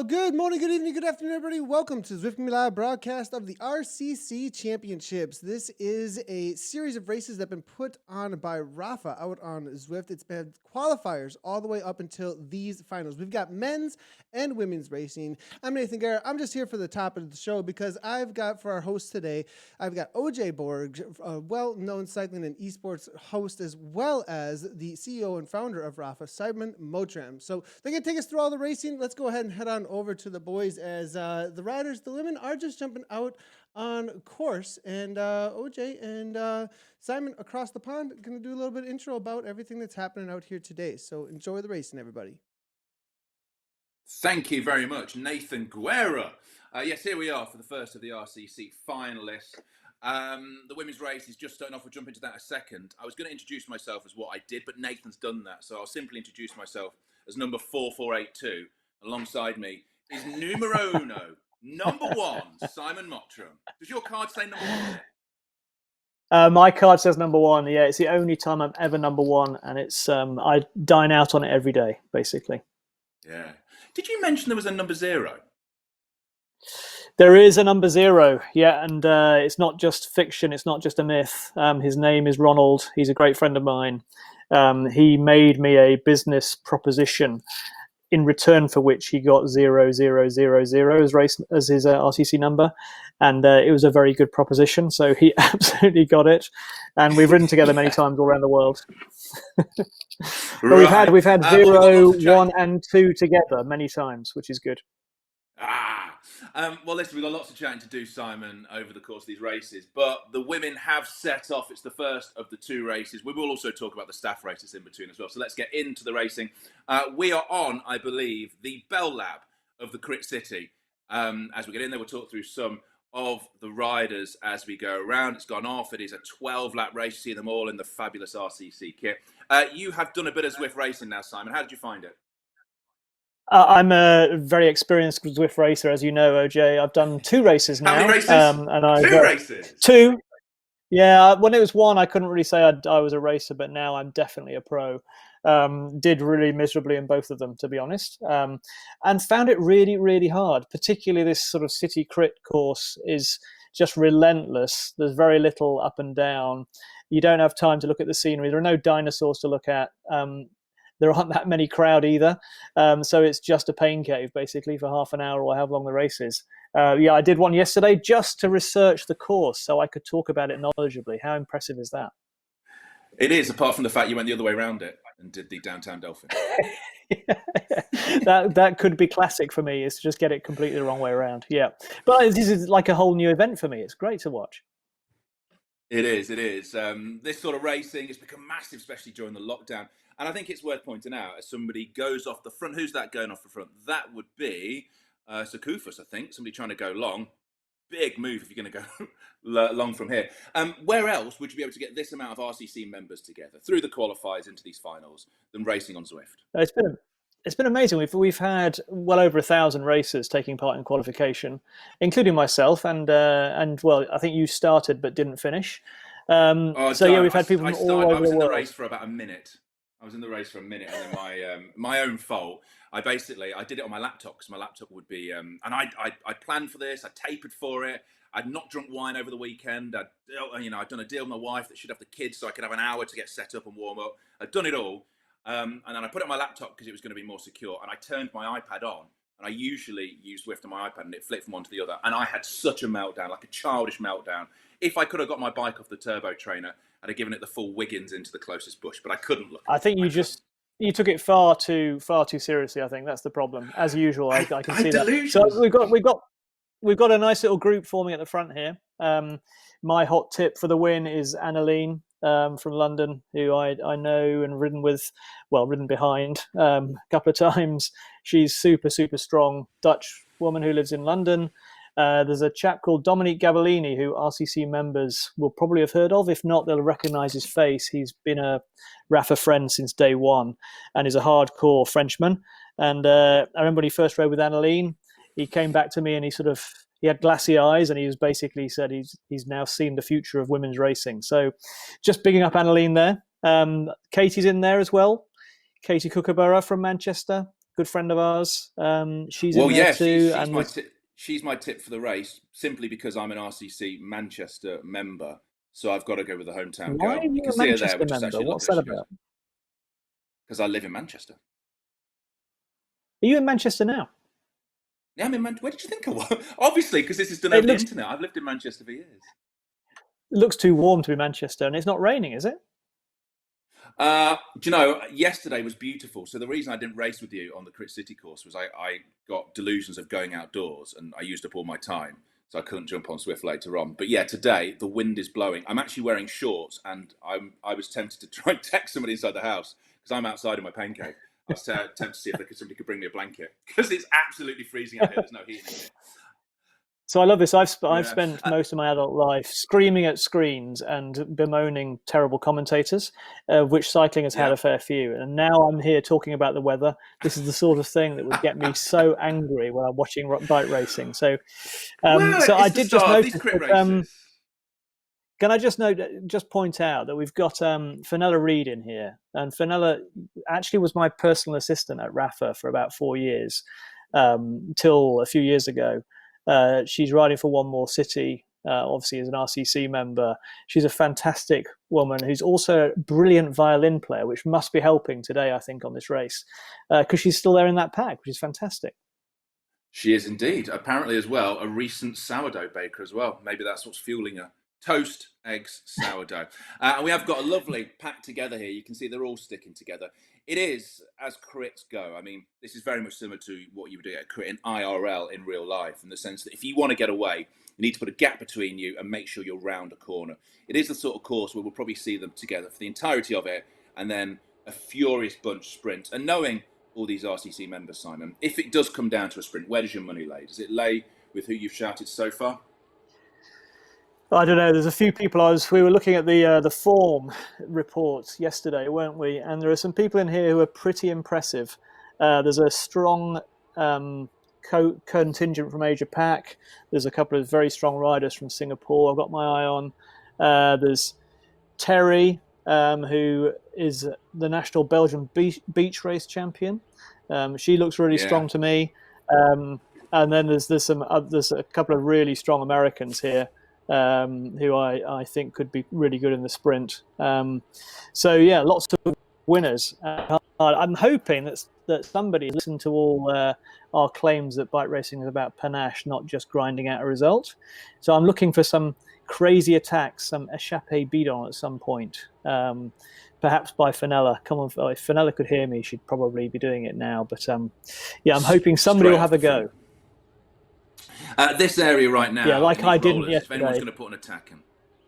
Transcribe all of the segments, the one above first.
Well, good morning, good evening, good afternoon, everybody. Welcome to Zwift Live broadcast of the RCC Championships. This is a series of races that have been put on by Rapha out on Zwift. It's been qualifiers all the way up until these finals. We've got men's and women's racing. I'm Nathan Guerra. I'm just here for the top of the show because I've got, for our host today, I've got Borg, a well-known cycling and esports host, as well as the CEO and founder of Rapha, Mottram. So they're going to take us through all the racing. Let's go ahead and head on over to the boys as the riders, the women are just jumping out on course, and OJ and Simon across the pond going to do a little bit of intro about everything that's happening out here today. So enjoy the racing, everybody. Thank you very much, Nathan Guerra. Yes, here we are for the first of the RCC finalists. The women's race is just starting off. We'll jump into that in a second. I was going to introduce myself as what I did, but Nathan's done that, so I'll simply introduce myself as number 4482. Alongside me is numero uno, number one, Simon Mottram. Does your card say number one on it? My card says number one. Yeah, it's the only time I'm ever number one, and it's I dine out on it every day, basically. Yeah. Did you mention there was a number 0? There is a number 0, yeah, and it's not just fiction. It's not just a myth. His name is Ronald. He's a great friend of mine. He made me a business proposition, in return for which he got 0000 as his RCC number, and it was a very good proposition. So he absolutely got it, and we've ridden together many times all around the world. But we've had 0, 1, and 2 together many times, which is good. Well, listen, we've got lots of chatting to do, Simon, over the course of these races, but the women have set off. It's the first of the 2 races. We will also talk about the staff races in between as well. So let's get into the racing. We are on, I believe, the Bell Lab of the Crit City. As we get in there, we'll talk through some of the riders as we go around. It's gone off. It is a 12-lap race. You see them all in the fabulous RCC kit. You have done a bit of Zwift racing now, Simon. How did you find it? I'm a very experienced Zwift racer, as you know, OJ. I've done 2 races now. How many races? 2 races? 2. Yeah, when it was 1, I couldn't really say I was a racer, but now I'm definitely a pro. Did really miserably in both of them, to be honest, and found it really, really hard. Particularly this sort of city crit course is just relentless. There's very little up and down. You don't have time to look at the scenery. There are no dinosaurs to look at. There aren't that many crowd either. So it's just a pain cave, basically, for half an hour or however long the race is. Yeah, I did one yesterday just to research the course so I could talk about it knowledgeably. How impressive is that? It is, apart from the fact you went the other way around it and did the downtown Dolphin. That could be classic for me, is to just get it completely the wrong way around. Yeah. But this is like a whole new event for me. It's great to watch. It is. This sort of racing has become massive, especially during the lockdown. And I think it's worth pointing out, as somebody goes off the front, who's that going off the front? That would be Sakufus, I think. Somebody trying to go long. Big move if you're going to go long from here. Where else would you be able to get this amount of RCC members together through the qualifiers into these finals than racing on Zwift? It's been amazing. We've had well over 1,000 racers taking part in qualification, including myself, and well, I think you started but didn't finish. So yeah, we've had people from all over the world. I was in the race for about a minute. And then my own fault. I did it on my laptop because my laptop would be, and I planned for this. I tapered for it. I'd not drunk wine over the weekend. I'd done a deal with my wife that she'd have the kids so I could have an hour to get set up and warm up. I'd done it all. And then I put it on my laptop because it was going to be more secure. And I turned my iPad on. And I usually use Zwift on my iPad and it flipped from one to the other. And I had such a meltdown, like a childish meltdown. If I could have got my bike off the turbo trainer, I'd have given it the full Wiggins into the closest bush, but I couldn't look. I think you took it far too seriously. I think that's the problem. As usual, I can see that. So we've got a nice little group forming at the front here. My hot tip for the win is Annalene from London, who I know and ridden behind a couple of times. She's super, super strong Dutch woman who lives in London. There's a chap called Dominique Gabellini who RCC members will probably have heard of. If not, they'll recognise his face. He's been a Rapha friend since day one and is a hardcore Frenchman. And I remember when he first rode with Annalene, he came back to me and he had glassy eyes and he was basically said he's now seen the future of women's racing. So just bigging up Annalene there. Katie's in there as well. Katie Kookaburra from Manchester. good friend of ours. She's Well, in there yeah, too. she's my tip for the race, simply because I'm an RCC Manchester member. So I've got to go with the hometown Why are girl. You you can a see her there. Manchester We just member? actually looked What's at her. that She goes, about? because I live in Manchester. Are you in Manchester now? Yeah, I'm in Manchester. Where did you think I was? Obviously, because this is done It over the looks internet. I've lived in Manchester for years. it looks too warm to be Manchester, and it's not raining, is it? Do you know, yesterday was beautiful. So the reason I didn't race with you on the Crit City course was I got delusions of going outdoors, and I used up all my time, so I couldn't jump on Zwift later on. But yeah, today the wind is blowing. I'm actually wearing shorts, and I was tempted to try and text somebody inside the house because I'm outside in my pain cave. I was tempted to see if somebody could bring me a blanket because it's absolutely freezing out here. There's no heating in here. So I love this. I've Yeah. spent most of my adult life screaming at screens and bemoaning terrible commentators, which cycling has had a fair few. And now I'm here talking about the weather. This is the sort of thing that would get me so angry when I'm watching bike racing. So, so I did just notice that, can I just point out that we've got Fenella Reid in here, and Fenella actually was my personal assistant at Rapha for about 4 years, till a few years ago. She's riding for One More City, obviously as an RCC member. She's a fantastic woman who's also a brilliant violin player, which must be helping today, I think, on this race, because she's still there in that pack, which is fantastic. She is indeed. Apparently as well, a recent sourdough baker as well. Maybe that's what's fueling her. Toast, eggs, sourdough. And we have got a lovely pack together here. You can see they're all sticking together. It is, as crits go, I mean, this is very much similar to what you would do at a crit in IRL in real life, in the sense that if you want to get away, you need to put a gap between you and make sure you're round a corner. It is the sort of course where we'll probably see them together for the entirety of it, and then a furious bunch sprint. And knowing all these RCC members, Simon, if it does come down to a sprint, where does your money lay? Does it lay with who you've shouted so far? I don't know. There's a few people. We were looking at the form reports yesterday, weren't we? And there are some people in here who are pretty impressive. There's a strong contingent from Asia Pac. There's a couple of very strong riders from Singapore I've got my eye on. There's Terry, who is the national Belgian beach race champion. She looks really strong to me. And then there's a couple of really strong Americans here, who I think could be really good in the sprint. So yeah, lots of winners. I'm hoping that somebody listened to all our claims that bike racing is about panache, not just grinding out a result. So I'm looking for some crazy attacks, some échappé bidon at some point, perhaps by Fenella. Come on, if Fenella could hear me, she'd probably be doing it now. But yeah, I'm hoping somebody will have a go. This area right now, yeah, like I didn't rollers, yesterday. if anyone's going to put an attack in,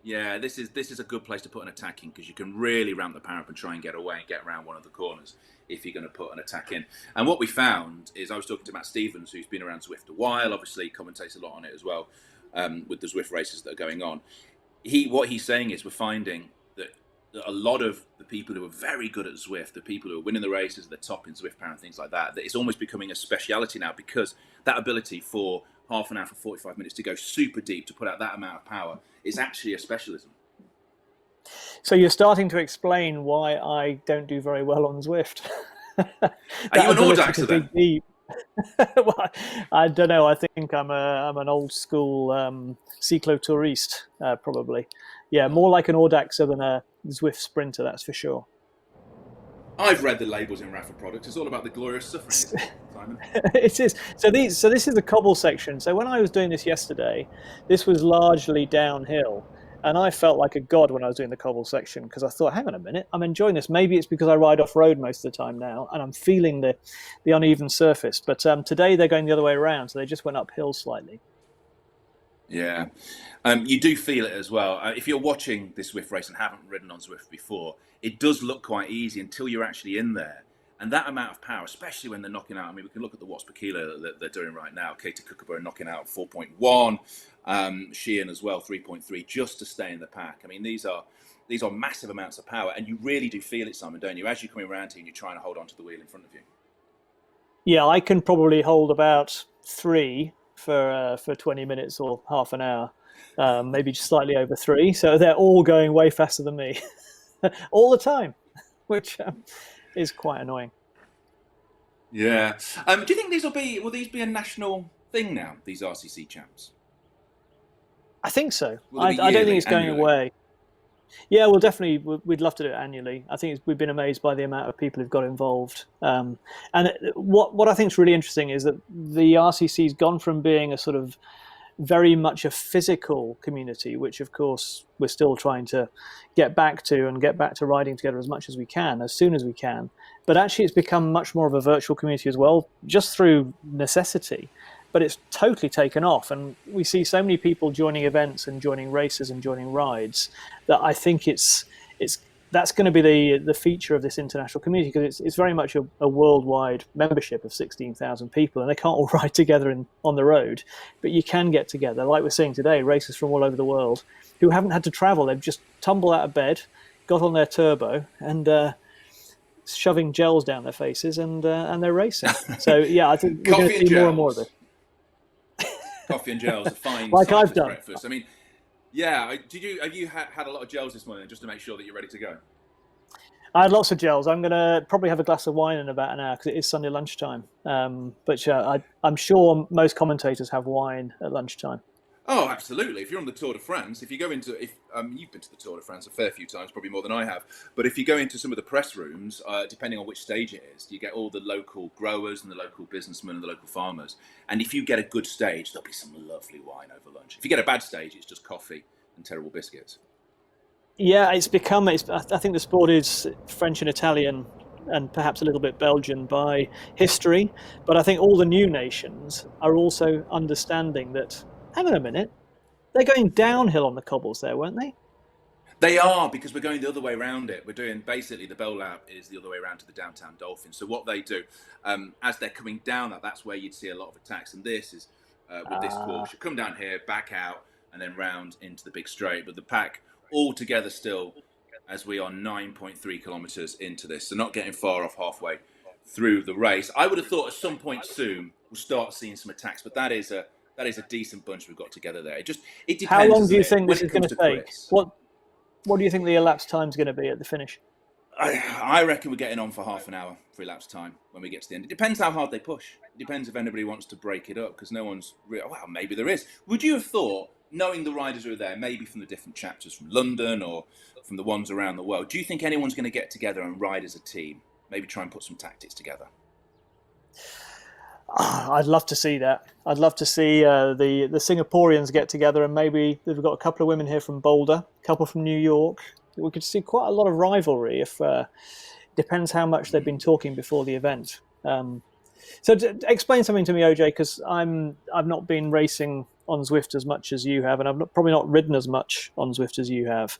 yeah, this is a good place to put an attack in, because you can really ramp the power up and try and get away and get around one of the corners if you're going to put an attack in. And what we found is, I was talking to Matt Stevens, who's been around Zwift a while, obviously commentates a lot on it as well, with the Zwift races that are going on. What he's saying is, we're finding that a lot of the people who are very good at Zwift, the people who are winning the races, the top in Zwift power and things like that, that it's almost becoming a speciality now, because that ability for half an hour, for 45 minutes to go super deep, to put out that amount of power, is actually a specialism. So you're starting to explain why I don't do very well on Zwift. Are you an Audaxer then? Deep. Well, I don't know. I think I'm an old school cyclotouriste, probably. Yeah, more like an Audaxer than a Zwift sprinter, that's for sure. I've read the labels in Rapha products. It's all about the glorious suffering, isn't it, Simon? It is. So this is the cobble section. So when I was doing this yesterday, this was largely downhill, and I felt like a god when I was doing the cobble section, because I thought, hang on a minute, I'm enjoying this. Maybe it's because I ride off road most of the time now, and I'm feeling the uneven surface. But today they're going the other way around, so they just went uphill slightly. Yeah, you do feel it as well. If you're watching this Zwift race and haven't ridden on Zwift before, it does look quite easy until you're actually in there. And that amount of power, especially when they're knocking out, I mean, we can look at the watts per kilo that they're doing right now. Katie Kookaburra knocking out 4.1, Sheehan as well, 3.3, just to stay in the pack. I mean, these are massive amounts of power, and you really do feel it, Simon, don't you? As you're coming around here and you're trying to hold on to the wheel in front of you. Yeah, I can probably hold about 3 for 20 minutes or half an hour, maybe just slightly over 3. So they're all going way faster than me all the time, which is quite annoying. Yeah. Do you think will these be a national thing now, these RCC champs? I think so. Will they be I don't think yearly, it's going annually? away. Yeah, well, definitely, we'd love to do it annually. I think we've been amazed by the amount of people who've got involved. And what I think is really interesting is that the RCC's gone from being a sort of very much a physical community, which of course we're still trying to get back to riding together as much as we can, as soon as we can. But actually it's become much more of a virtual community as well, just through necessity. But it's totally taken off, and we see so many people joining events and joining races and joining rides that I think that's going to be the feature of this international community, because it's very much a worldwide membership of 16,000 people, and they can't all ride together on the road, but you can get together, like we're seeing today, races from all over the world who haven't had to travel. They've just tumbled out of bed, got on their turbo, and shoving gels down their faces, and they're racing. So yeah, I think we're going to see more and more of this. Coffee and gels, a fine like I've done. breakfast. I mean, yeah. Have you had a lot of gels this morning just to make sure that you're ready to go? I had lots of gels. I'm going to probably have a glass of wine in about an hour because it is Sunday lunchtime. But I'm sure most commentators have wine at lunchtime. Oh, absolutely. If you're on the Tour de France, if you go into, you've been to the Tour de France a fair few times, probably more than I have. But if you go into some of the press rooms, depending on which stage it is, you get all the local growers and the local businessmen and the local farmers. And if you get a good stage, there'll be some lovely wine over lunch. If you get a bad stage, it's just coffee and terrible biscuits. Yeah, I think the sport is French and Italian and perhaps a little bit Belgian by history. But I think all the new nations are also understanding that, hang on a minute, they're going downhill on the cobbles there, weren't they? They are, because we're going the other way around it. We're doing, basically, the Bell Lab is the other way around to the downtown Dolphins. So what they do, as they're coming down that's where you'd see a lot of attacks. And this is, with this course, you come down here, back out, and then round into the big straight. But the pack all together still, as we are 9.3 kilometres into this. So not getting far off halfway through the race. I would have thought at some point soon we'll start seeing some attacks, but that is a decent bunch we've got together there. It depends. How long do you think this is going to take? What do you think the elapsed time is going to be at the finish? I reckon we're getting on for half an hour for elapsed time when we get to the end. It depends how hard they push. It depends if anybody wants to break it up, because no one's well, maybe there is. Would you have thought, knowing the riders who are there, maybe from the different chapters from London or from the ones around the world, do you think anyone's going to get together and ride as a team? Maybe try and put some tactics together? I'd love to see that. I'd love to see the Singaporeans get together, and maybe they've got a couple of women here from Boulder, a couple from New York. We could see quite a lot of rivalry. If depends how much they've been talking before the event. So explain something to me, OJ, because I've not been racing on Zwift as much as you have, and I've probably not ridden as much on Zwift as you have.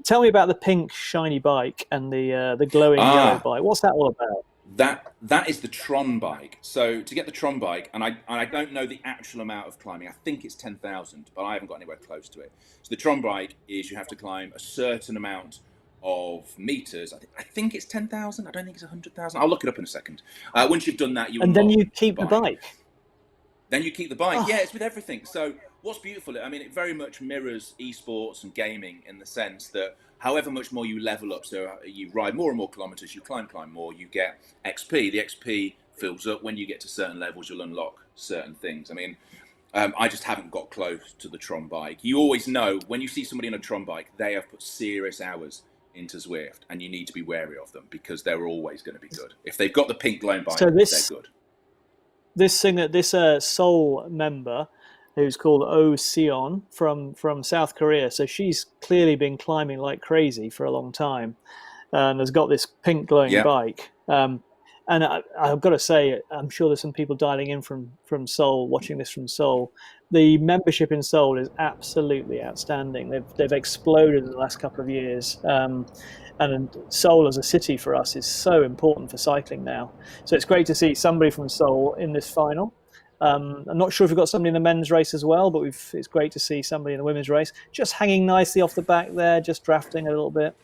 Tell me about the pink shiny bike and the glowing yellow bike. What's that all about? That is the Tron bike. So to get the Tron bike, and I don't know the actual amount of climbing. I think it's 10,000, but I haven't got anywhere close to it. So the Tron bike is you have to climb a certain amount of meters. I think it's 10,000. I don't think it's 100,000. I'll look it up in a second. Once you've done that, then you keep the bike. Then you keep the bike. Oh. Yeah, it's with everything. So what's beautiful, I mean, it very much mirrors esports and gaming in the sense that however much more you level up, so you ride more and more kilometers, you climb more, you get XP. The XP fills up. When you get to certain levels, you'll unlock certain things. I mean, I just haven't got close to the Tron bike. You always know when you see somebody on a Tron bike, they have put serious hours into Zwift, and you need to be wary of them because they're always going to be good. If they've got the pink glowing bike, they're good. This Seoul member, who's called Oh Seon from South Korea. So she's clearly been climbing like crazy for a long time, and has got this pink glowing bike. And I've got to say, I'm sure there's some people dialing in from Seoul, watching this from Seoul. The membership in Seoul is absolutely outstanding. They've exploded in the last couple of years. And Seoul as a city for us is so important for cycling now. So it's great to see somebody from Seoul in this final. I'm not sure if we've got somebody in the men's race as well, but it's great to see somebody in the women's race just hanging nicely off the back there, just drafting a little bit.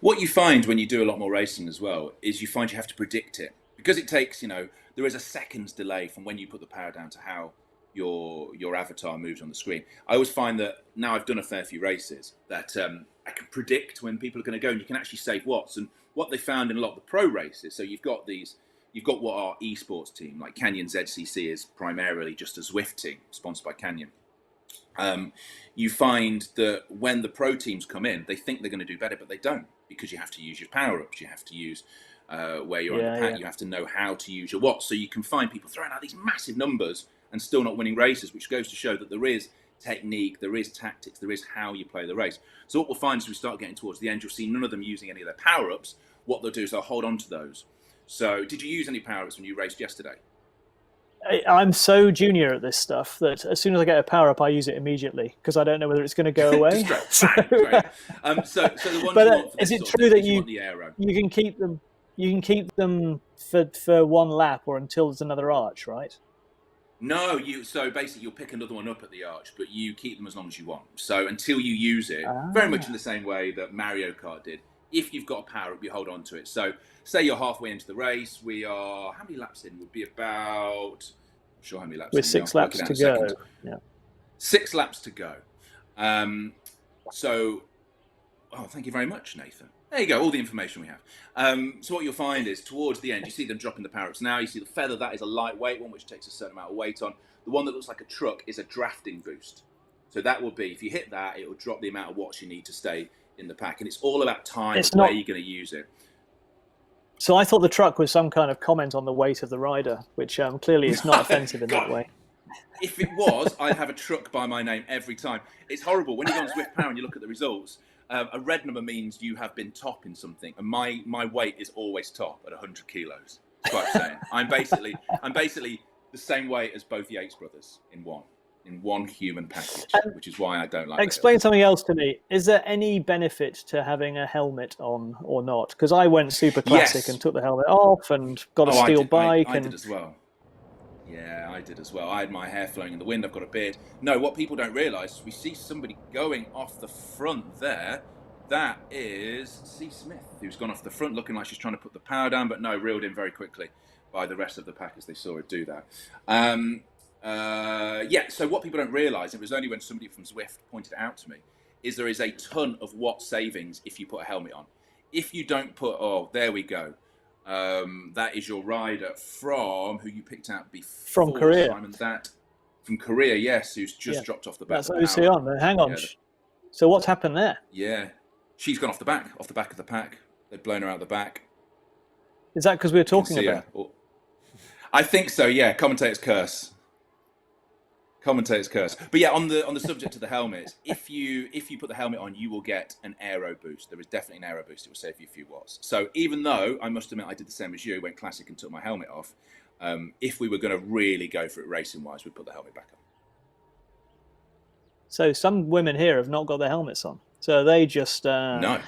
What you find when you do a lot more racing as well is you find you have to predict it, because it takes, there is a second's delay from when you put the power down to how your avatar moves on the screen. I always find that now I've done a fair few races that I can predict when people are going to go, and you can actually save watts. And what they found in a lot of the pro races, so you've got these you've got what our esports team, like Canyon's RCC, is primarily just a Zwift team sponsored by Canyon. You find that when the pro teams come in, they think they're going to do better, but they don't, because you have to use your power-ups, you have to use where you're on the pack, you have to know how to use your watts. So you can find people throwing out these massive numbers and still not winning races, which goes to show that there is technique, there is tactics, there is how you play the race. So what we'll find as we start getting towards the end, you'll see none of them using any of their power-ups. What they'll do is they'll hold on to those. So did you use any power-ups when you raced yesterday? I'm so junior at this stuff that as soon as I get a power up, I use it immediately because I don't know whether it's going to go away. So the one but you want for is this it sort true of that thing, you want the aero. you can keep them? You can keep them for one lap or until there's another arch, right? No, so basically you'll pick another one up at the arch, but you keep them as long as you want. So until you use it, very much in the same way that Mario Kart did. If you've got a power up, you hold on to it. So say you're halfway into the race. We are, how many laps in? Would be about, I'm sure how many laps. With in. 6 laps to go. Yeah. 6 laps to go. Thank you very much, Nathan. There you go, all the information we have. So what you'll find is towards the end, you see them dropping the power-ups now. You see the feather, that is a lightweight one, which takes a certain amount of weight on. The one that looks like a truck is a drafting boost. So that will be, if you hit that, it will drop the amount of watts you need to stay in the pack. And it's all about time, where you're going to use it. So I thought the truck was some kind of comment on the weight of the rider, which clearly is not offensive in that way. If it was, I'd have a truck by my name every time. It's horrible. When you go on Zwift Power and you look at the results, a red number means you have been top in something. And my weight is always top at 100 kilos. That's what I'm saying. I'm basically the same weight as both Yates brothers in one human package, which is why I don't like it. Explain something else to me. Is there any benefit to having a helmet on or not? Because I went super classic and took the helmet off and got a steel bike. I did as well. Yeah, I did as well. I had my hair flowing in the wind. I've got a beard. No, what people don't realise, we see somebody going off the front there. That is C. Smith, who's gone off the front looking like she's trying to put the power down, but no, reeled in very quickly by the rest of the pack as they saw her do that. So what people don't realise, it was only when somebody from Zwift pointed it out to me, is there is a ton of watt savings if you put a helmet on. If you don't put, there we go. That is your rider from who you picked out before. From Korea. Simon, from Korea, yes, who's just dropped off the back. That's OC on. Hang on. So what's happened there? Yeah. She's gone off the back of the pack. They've blown her out the back. Is that because we were talking about? I think so, yeah. Commentator's curse. But yeah, on the subject of the helmets, if you put the helmet on, you will get an aero boost. There is definitely an aero boost. It will save you a few watts. So even though I must admit I did the same as you, went classic and took my helmet off, if we were going to really go for it racing wise, we'd put the helmet back on. So some women here have not got their helmets on. So they just no.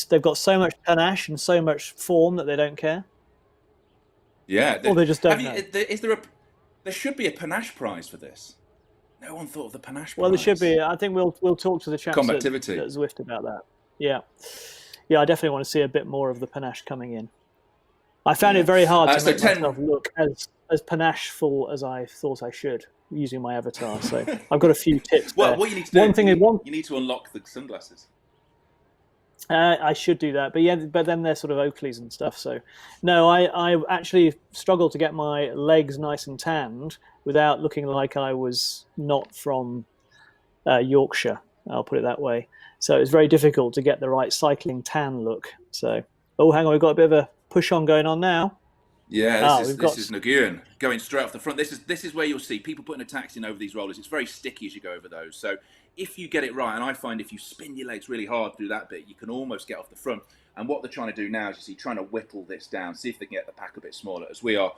They've got so much panache and so much form that they don't care. Yeah, or they just don't know. There should be a panache prize for this. No one thought of the panache prize. Well, there should be. I think we'll talk to the chaps at Zwift about that. Yeah, I definitely want to see a bit more of the panache coming in. I found it very hard to make myself look as panache-full as I thought I should using my avatar. So I've got a few tips. Well, there. what you need to do, you need to unlock the sunglasses. I should do that, but then they're sort of Oakleys and stuff. So, no, I actually struggled to get my legs nice and tanned without looking like I was not from Yorkshire. I'll put it that way. So it's very difficult to get the right cycling tan look. So, hang on, we've got a bit of a push on going on now. Yeah, this is Nguyen going straight off the front. This is where you'll see people putting attacks in over these rollers. It's very sticky as you go over those. So if you get it right, and I find if you spin your legs really hard through that bit, you can almost get off the front. And what they're trying to do now is trying to whittle this down, see if they can get the pack a bit smaller, as we are,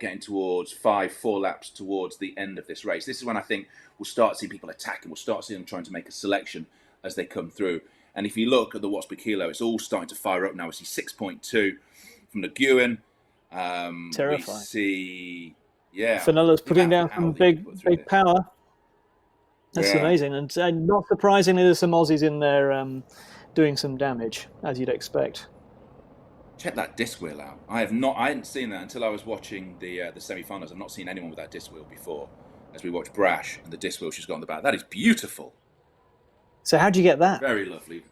getting towards 4 laps towards the end of this race. This is when I think we'll start seeing people attacking. We'll start seeing them trying to make a selection as they come through. And if you look at the watts per kilo, it's all starting to fire up now. We see 6.2 from the Nguyen. Terrifying. We see, Fanilla's putting down some big power. That's amazing, and not surprisingly, there's some Aussies in there doing some damage, as you'd expect. Check that disc wheel out. I hadn't seen that until I was watching the semi-finals. I've not seen anyone with that disc wheel before. As we watch Brash and the disc wheel she's got on the back, that is beautiful. So how'd you get that? Very lovely.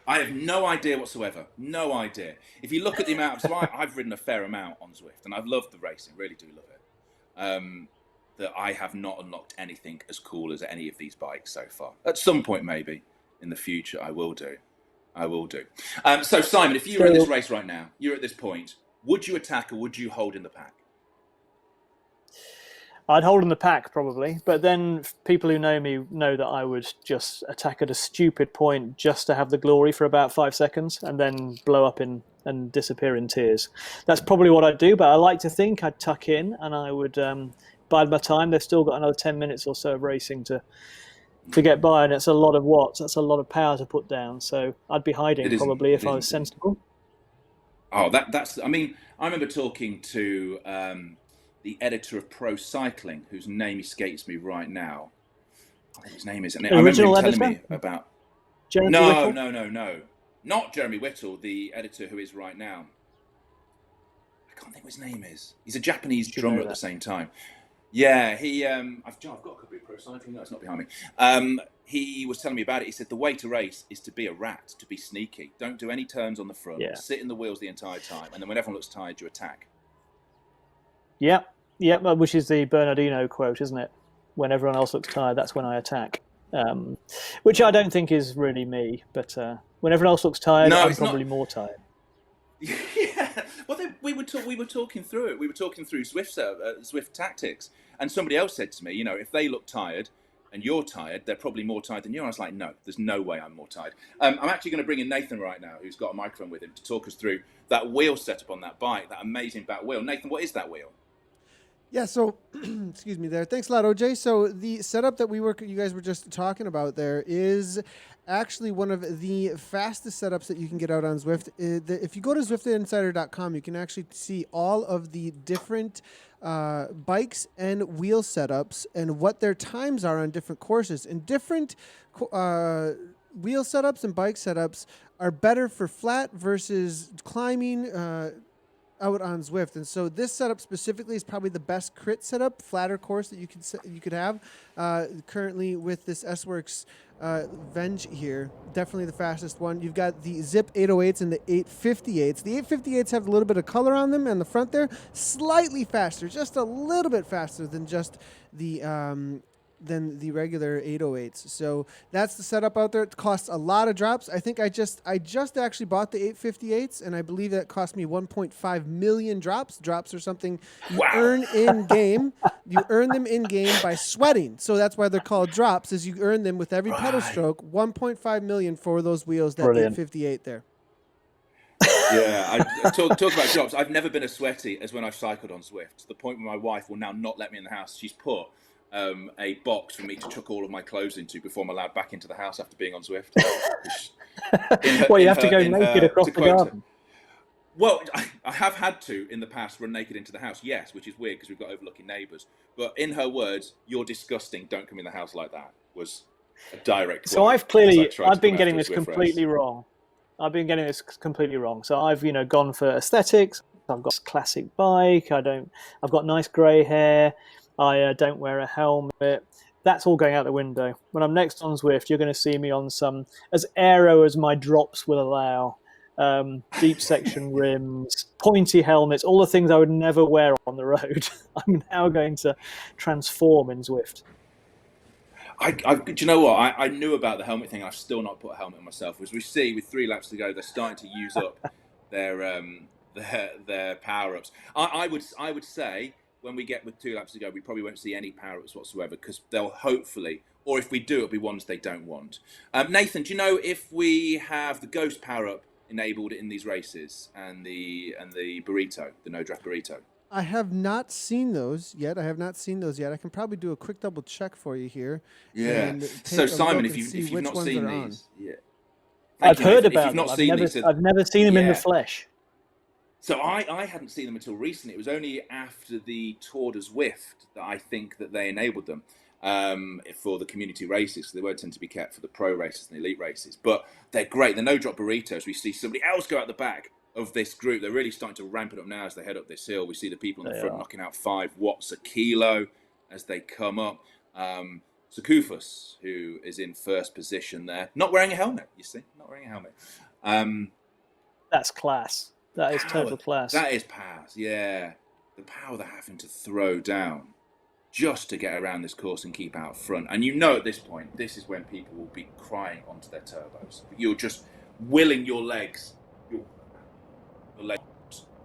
I have no idea whatsoever. No idea. If you look at the amount of, so I've ridden a fair amount on Zwift, and I've loved the racing, really do love it. That I have not unlocked anything as cool as any of these bikes so far. At some point, maybe in the future, I will do. So Simon, if you were in this race right now, you're at this point, would you attack or would you hold in the pack? I'd hold in the pack probably, but then people who know me know that I would just attack at a stupid point just to have the glory for about 5 seconds and then blow up and disappear in tears. That's probably what I'd do, but I like to think I'd tuck in and I would bide my time. They've still got another 10 minutes or so of racing to get by, and it's a lot of watts. That's a lot of power to put down. So I'd be hiding probably if I was sensible. Oh, that's. I mean, I remember talking to the editor of Pro Cycling, whose name escapes me right now. I think his name is. I remember him telling me about. Jeremy No, Whittle? no, not Jeremy Whittle, the editor who is right now. I can't think what his name is. He's a Japanese drummer at the same time. Yeah, he. I've got a copy of Pro Cycling. No, it's not behind me. He was telling me about it. He said the way to race is to be a rat, to be sneaky. Don't do any turns on the front. Yeah. Sit in the wheels the entire time, and then when everyone looks tired, you attack. Yeah, which is the Bernardino quote, isn't it? When everyone else looks tired, that's when I attack. Which I don't think is really me, but when everyone else looks tired, I'm probably more tired. Yeah, well, we were talking through it. We were talking through Zwift tactics, and somebody else said to me, you know, if they look tired and you're tired, they're probably more tired than you. And I was like, no, there's no way I'm more tired. I'm actually going to bring in Nathan right now, who's got a microphone with him, to talk us through that wheel setup on that bike, that amazing back wheel. Nathan, what is that wheel? Yeah, so excuse me there. Thanks a lot, OJ. So the setup that you guys were just talking about there is actually one of the fastest setups that you can get out on Zwift. If you go to ZwiftInsider.com, you can actually see all of the different bikes and wheel setups and what their times are on different courses. And different wheel setups and bike setups are better for flat versus climbing out on Zwift. And so this setup specifically is probably the best crit setup, flatter course that you could have currently with this S-Works Venge here. Definitely the fastest one. You've got the Zip 808s and the 858s. The 858s have a little bit of color on them on the front there. Slightly faster, just a little bit faster than just the regular 808s. So that's the setup out there. It costs a lot of drops. I think I just actually bought the 858s, and I believe that cost me 1.5 million drops. Drops are something you earn in game. You earn them in game by sweating. So that's why they're called drops, is you earn them with every pedal stroke. 1.5 million for those wheels, that 858 there. Yeah, I talk about drops. I've never been as sweaty as when I've cycled on Zwift, to the point where my wife will now not let me in the house. She's put a box for me to chuck all of my clothes into before I'm allowed back into the house after being on Zwift. You have to go naked across the garden. Well, I have had to, in the past, run naked into the house, yes, which is weird because we've got overlooking neighbours. But in her words, "You're disgusting, don't come in the house like that," was a direct quote. So I've been getting this completely wrong. I've been getting this completely wrong. So I've, gone for aesthetics. I've got a classic bike. I've got nice grey hair. I don't wear a helmet. That's all going out the window. When I'm next on Zwift, you're going to see me on some as aero as my drops will allow. Deep section rims, pointy helmets, all the things I would never wear on the road. I'm now going to transform in Zwift. Do you know what? I knew about the helmet thing. I've still not put a helmet on myself. As we see, with 3 laps to go, they're starting to use up their power-ups. I would say, when we get with 2 laps to go, we probably won't see any power-ups whatsoever, because they'll hopefully, or if we do, it'll be ones they don't want. Nathan, do you know if we have the Ghost power-up enabled in these races and the burrito, the no-draft burrito? I have not seen those yet. I can probably do a quick double check for you here. Yeah. So Simon, if you've not seen these, I've heard about them. I've never seen them in the flesh. So I hadn't seen them until recently. It was only after the Tour de Zwift that I think that they enabled them for the community races. So they won't tend to be kept for the pro races and the elite races. But they're great. The no-drop burritos, we see somebody else go out the back of this group. They're really starting to ramp it up now as they head up this hill. We see the people in the front knocking out 5 watts a kilo as they come up. Sakufus, who is in first position there, not wearing a helmet. You see, not wearing a helmet. That's class. That is total class. That is power. Yeah, the power they're having to throw down just to get around this course and keep out front. And you know, at this point, this is when people will be crying onto their turbos. You're just willing your legs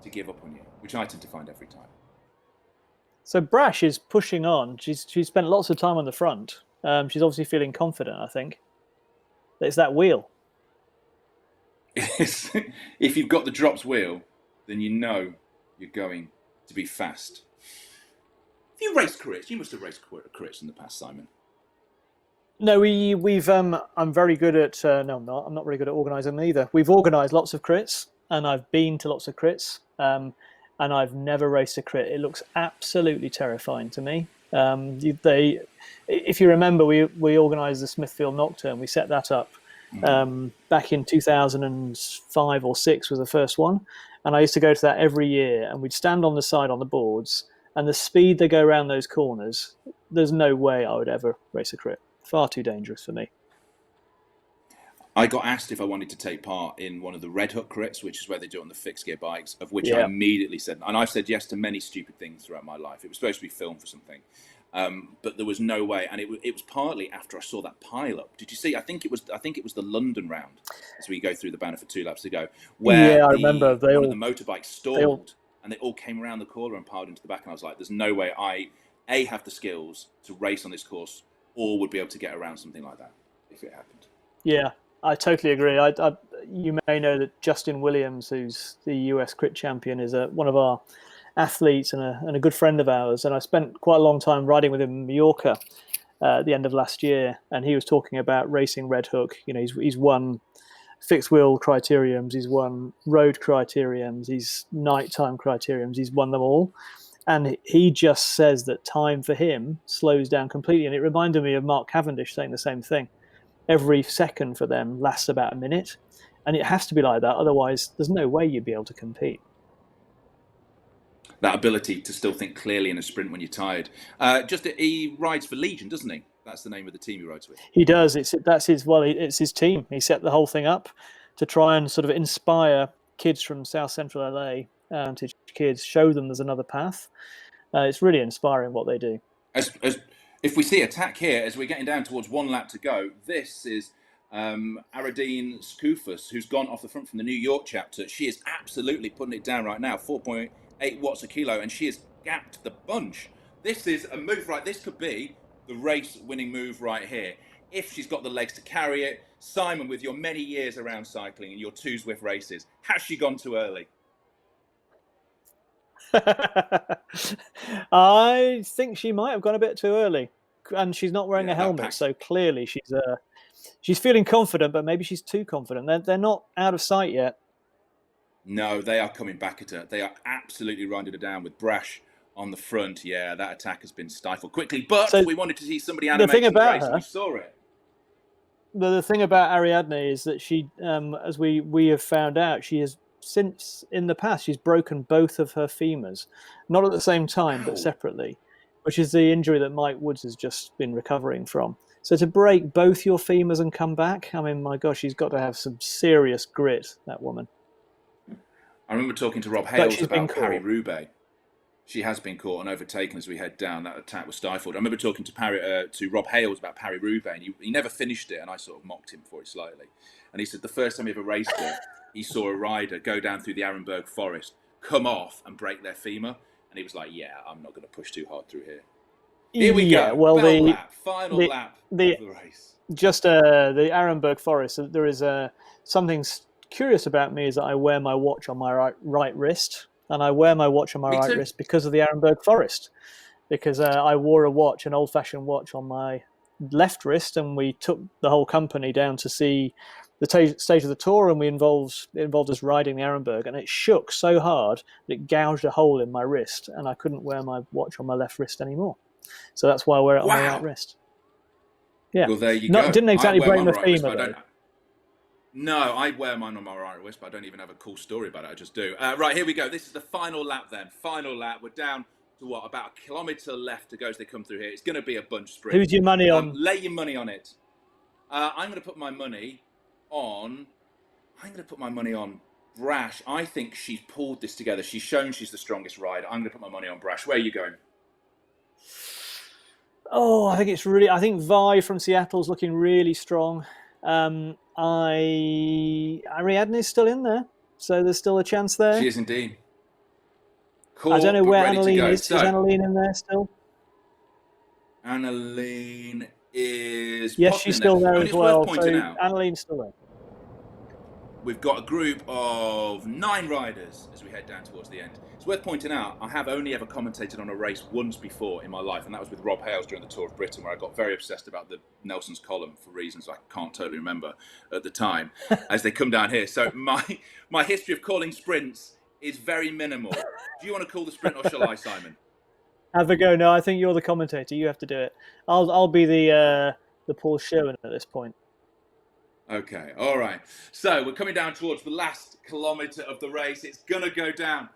to give up on you, which I tend to find every time. So Brash is pushing on. She's spent lots of time on the front. She's obviously feeling confident, I think. It's that wheel. If you've got the drops wheel, then you know you're going to be fast. Have you raced crits? You must have raced crits in the past, Simon. No, we've. I'm very good at. No, I'm not. I'm not very good at organising them either. We've organised lots of crits, and I've been to lots of crits, and I've never raced a crit. It looks absolutely terrifying to me. If you remember, we organised the Smithfield Nocturne. We set that up back in 2005 or 6 was the first one, and I used to go to that every year. And we'd stand on the side on the boards, and the speed they go around those corners, there's no way I would ever race a crit. Far too dangerous for me. I got asked if I wanted to take part in one of the Red Hook crits, which is where they do it on the fixed gear bikes, of which I immediately said, and I've said yes to many stupid things throughout my life. It was supposed to be filmed for something, but there was no way. And it was partly after I saw that pile up. Did you see? I think it was the London round, as we go through the banner for 2 laps to go, where I remember one of the motorbikes stalled and they all came around the corner and piled into the back. And I was like, there's no way I have the skills to race on this course or would be able to get around something like that if it happened. Yeah. I totally agree. You may know that Justin Williams, who's the US crit champion, is one of our athletes and a good friend of ours. And I spent quite a long time riding with him in Mallorca at the end of last year. And he was talking about racing Red Hook. You know, he's won fixed wheel criteriums, he's won road criteriums, he's nighttime criteriums, he's won them all. And he just says that time for him slows down completely. And it reminded me of Mark Cavendish saying the same thing. Every second for them lasts about a minute, and it has to be like that. Otherwise, there's no way you'd be able to compete. That ability to still think clearly in a sprint when you're tired. He rides for Legion, doesn't he? That's the name of the team he rides with. He does. It's his team. He set the whole thing up to try and sort of inspire kids from South Central LA, to kids, show them there's another path. It's really inspiring what they do. If we see attack here, as we're getting down towards 1 lap to go, this is Aradine Skufus, who's gone off the front from the New York chapter. She is absolutely putting it down right now, 4.8 watts a kilo, and she has gapped the bunch. This is a move, right? This could be the race-winning move right here. If she's got the legs to carry it. Simon, with your many years around cycling and your 2 Zwift races, has she gone too early? I think she might have gone a bit too early, and she's not wearing a helmet, so clearly she's feeling confident, but maybe she's too confident. They're not out of sight yet. No, they are coming back at her. They are absolutely riding her down with Brash on the front. Yeah, that attack has been stifled quickly, but we wanted to see somebody animating the race, and we saw it. The thing about Ariadne is that she, as we have found out, she has since in the past she's broken both of her femurs, not at the same time but separately, which is the injury that Mike Woods has just been recovering from. So to break both your femurs and come back, I mean, my gosh, she's got to have some serious grit, that woman. I remember talking to Rob Hales about Paris-Roubaix. She has been caught and overtaken as we head down. That attack was stifled. I remember talking to Rob Hales about Paris-Roubaix, and he never finished it, and I sort of mocked him for it slightly. And he said the first time he ever raced it, he saw a rider go down through the Arenberg forest, come off and break their femur. And he was like, yeah, I'm not going to push too hard through here. Here we go. Well, final lap of the race. Just the Arenberg forest, there is something curious about me is that I wear my watch on my right wrist. And I wear my watch on my right wrist because of the Arenberg forest. Because I wore an old-fashioned watch on my left wrist, and we took the whole company down to see the stage of the tour, and it involved us riding the Arenberg, and it shook so hard that it gouged a hole in my wrist, and I couldn't wear my watch on my left wrist anymore. So that's why I wear it on my right wrist. Yeah. Well, there you go. Didn't exactly break my femur, though. No, I wear mine on my right wrist, but I don't even have a cool story about it. I just do. Right, here we go. This is the final lap then. Final lap. We're down to what, about a kilometre left to go as they come through here. It's going to be a bunch sprint. Who's your money on? Lay your money on it. I'm going to put my money on Brash. I think she's pulled this together. She's shown she's the strongest rider. I'm going to put my money on Brash. Where are you going? Oh, I think Vi from Seattle's looking really strong. Ariadne's still in there, so there's still a chance there. She is indeed. Cool, I don't know where Annaline is. So, is Annaline in there still? Annaline is... Yes, she's still there as well. So out, Annaline's still there. We've got a group of 9 riders as we head down towards the end. It's worth pointing out, I have only ever commentated on a race once before in my life, and that was with Rob Hales during the Tour of Britain, where I got very obsessed about the Nelson's column for reasons I can't totally remember at the time, as they come down here. So my history of calling sprints is very minimal. Do you want to call the sprint, or shall I, Simon? Have a go. No, I think you're the commentator. You have to do it. I'll be the Paul Sherwin at this point. Okay, all right. So we're coming down towards the last kilometre of the race. It's going to go down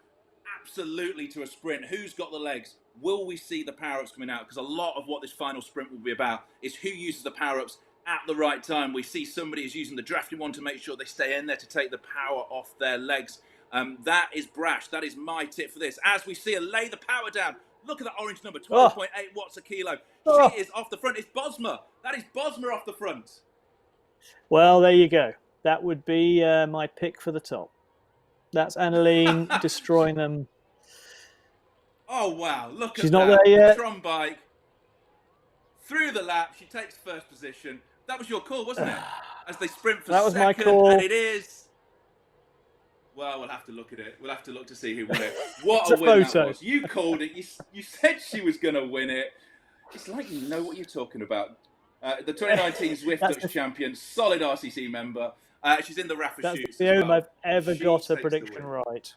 absolutely to a sprint. Who's got the legs? Will we see the power-ups coming out? Because a lot of what this final sprint will be about is who uses the power-ups at the right time. We see somebody is using the drafting one to make sure they stay in there to take the power off their legs. That is Brash. That is my tip for this. As we see her lay the power down, look at that orange number, 12.8 watts a kilo. She is off the front. It's Bosma. That is Bosma off the front. Well, there you go. That would be my pick for the top. That's Annaline destroying them. Oh, wow. Look She's at not that. there yet. Tron bike. Through the lap. She takes first position. That was your call, wasn't it? As they sprint for that was second. My call. And it is. Well, we'll have to look at it. We'll have to look to see who won it. What It's a win photo. that was. You called it. You said she was going to win it. It's like you know what you're talking about. The 2019 Zwift Dutch champion, solid RCC member. She's in the Rapha That's shoots. the only well. I've ever She got a takes prediction the win. right.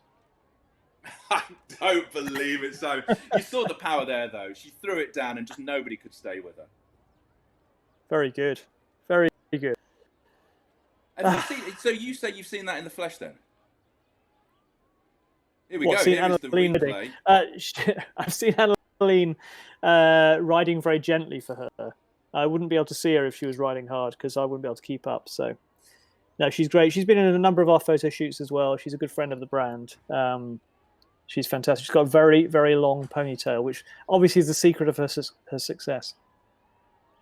I don't believe it. So you saw the power there, though. She threw it down, and just nobody could stay with her. Very good. Very good. And so you say you've seen that in the flesh, then? Here we go. Seen Here is the Annaline replay. I've seen Annaline riding very gently for her. I wouldn't be able to see her if she was riding hard because I wouldn't be able to keep up. So, no, she's great. She's been in a number of our photo shoots as well. She's a good friend of the brand. She's fantastic. She's got a very, very long ponytail, which obviously is the secret of her success.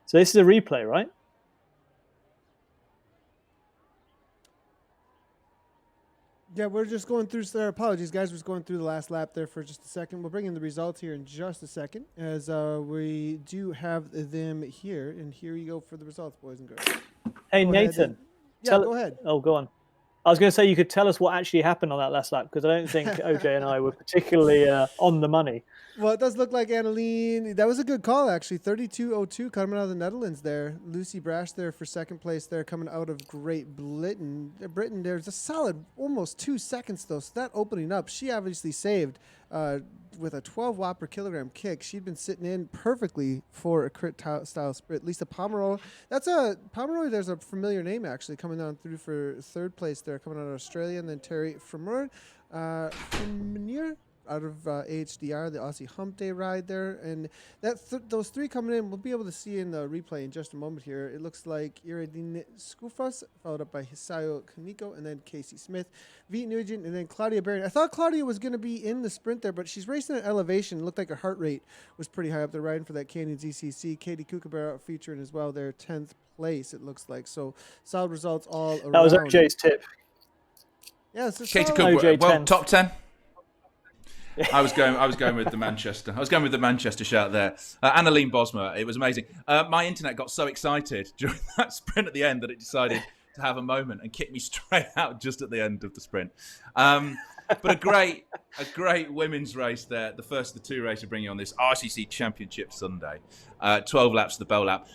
So this is a replay, right? Yeah, we're just going through. Apologies, guys. We're just going through the last lap there for just a second. We'll bring in the results here in just a second, as we do have them here. And here you go for the results, boys and girls. Hey, Nathan. Go ahead. Oh, go on. I was going to say you could tell us what actually happened on that last lap because I don't think OJ and I were particularly on the money. Well, it does look like Annaline. That was a good call, actually. 32.02 coming out of the Netherlands there. Lucy Brash there for second place there, coming out of Great Britain. There's a solid almost 2 seconds, though. So that opening up, she obviously saved with a 12 watt per kilogram kick. She'd been sitting in perfectly for a crit style sprint. Lisa Pomeroy. Pomeroy, there's a familiar name, actually, coming on through for third place there, coming out of Australia. And then Terry Fremur. Out of AHDR, the Aussie Hump Day ride there. And those 3 coming in, we'll be able to see in the replay in just a moment here. It looks like Iradine Skufas, followed up by Hisayo Kaneko, and then Casey Smith, V. Nugent, and then Claudia Barron. I thought Claudia was going to be in the sprint there, but she's racing at elevation. It looked like her heart rate was pretty high up there, riding for that Canyon ZCC. Katie Kookaburra featuring as well there, 10th place, it looks like. So solid results all around. That was OJ's tip. Yeah, it's Katie Kookaburra, well, 10th. top 10. I was going with the Manchester. I was going with the Manchester shout there. Annaline Bosma. It was amazing. My internet got so excited during that sprint at the end that it decided to have a moment and kick me straight out just at the end of the sprint. But a great women's race there. The first of the 2 races bringing on this RCC Championship Sunday. 12 laps to the bell lap.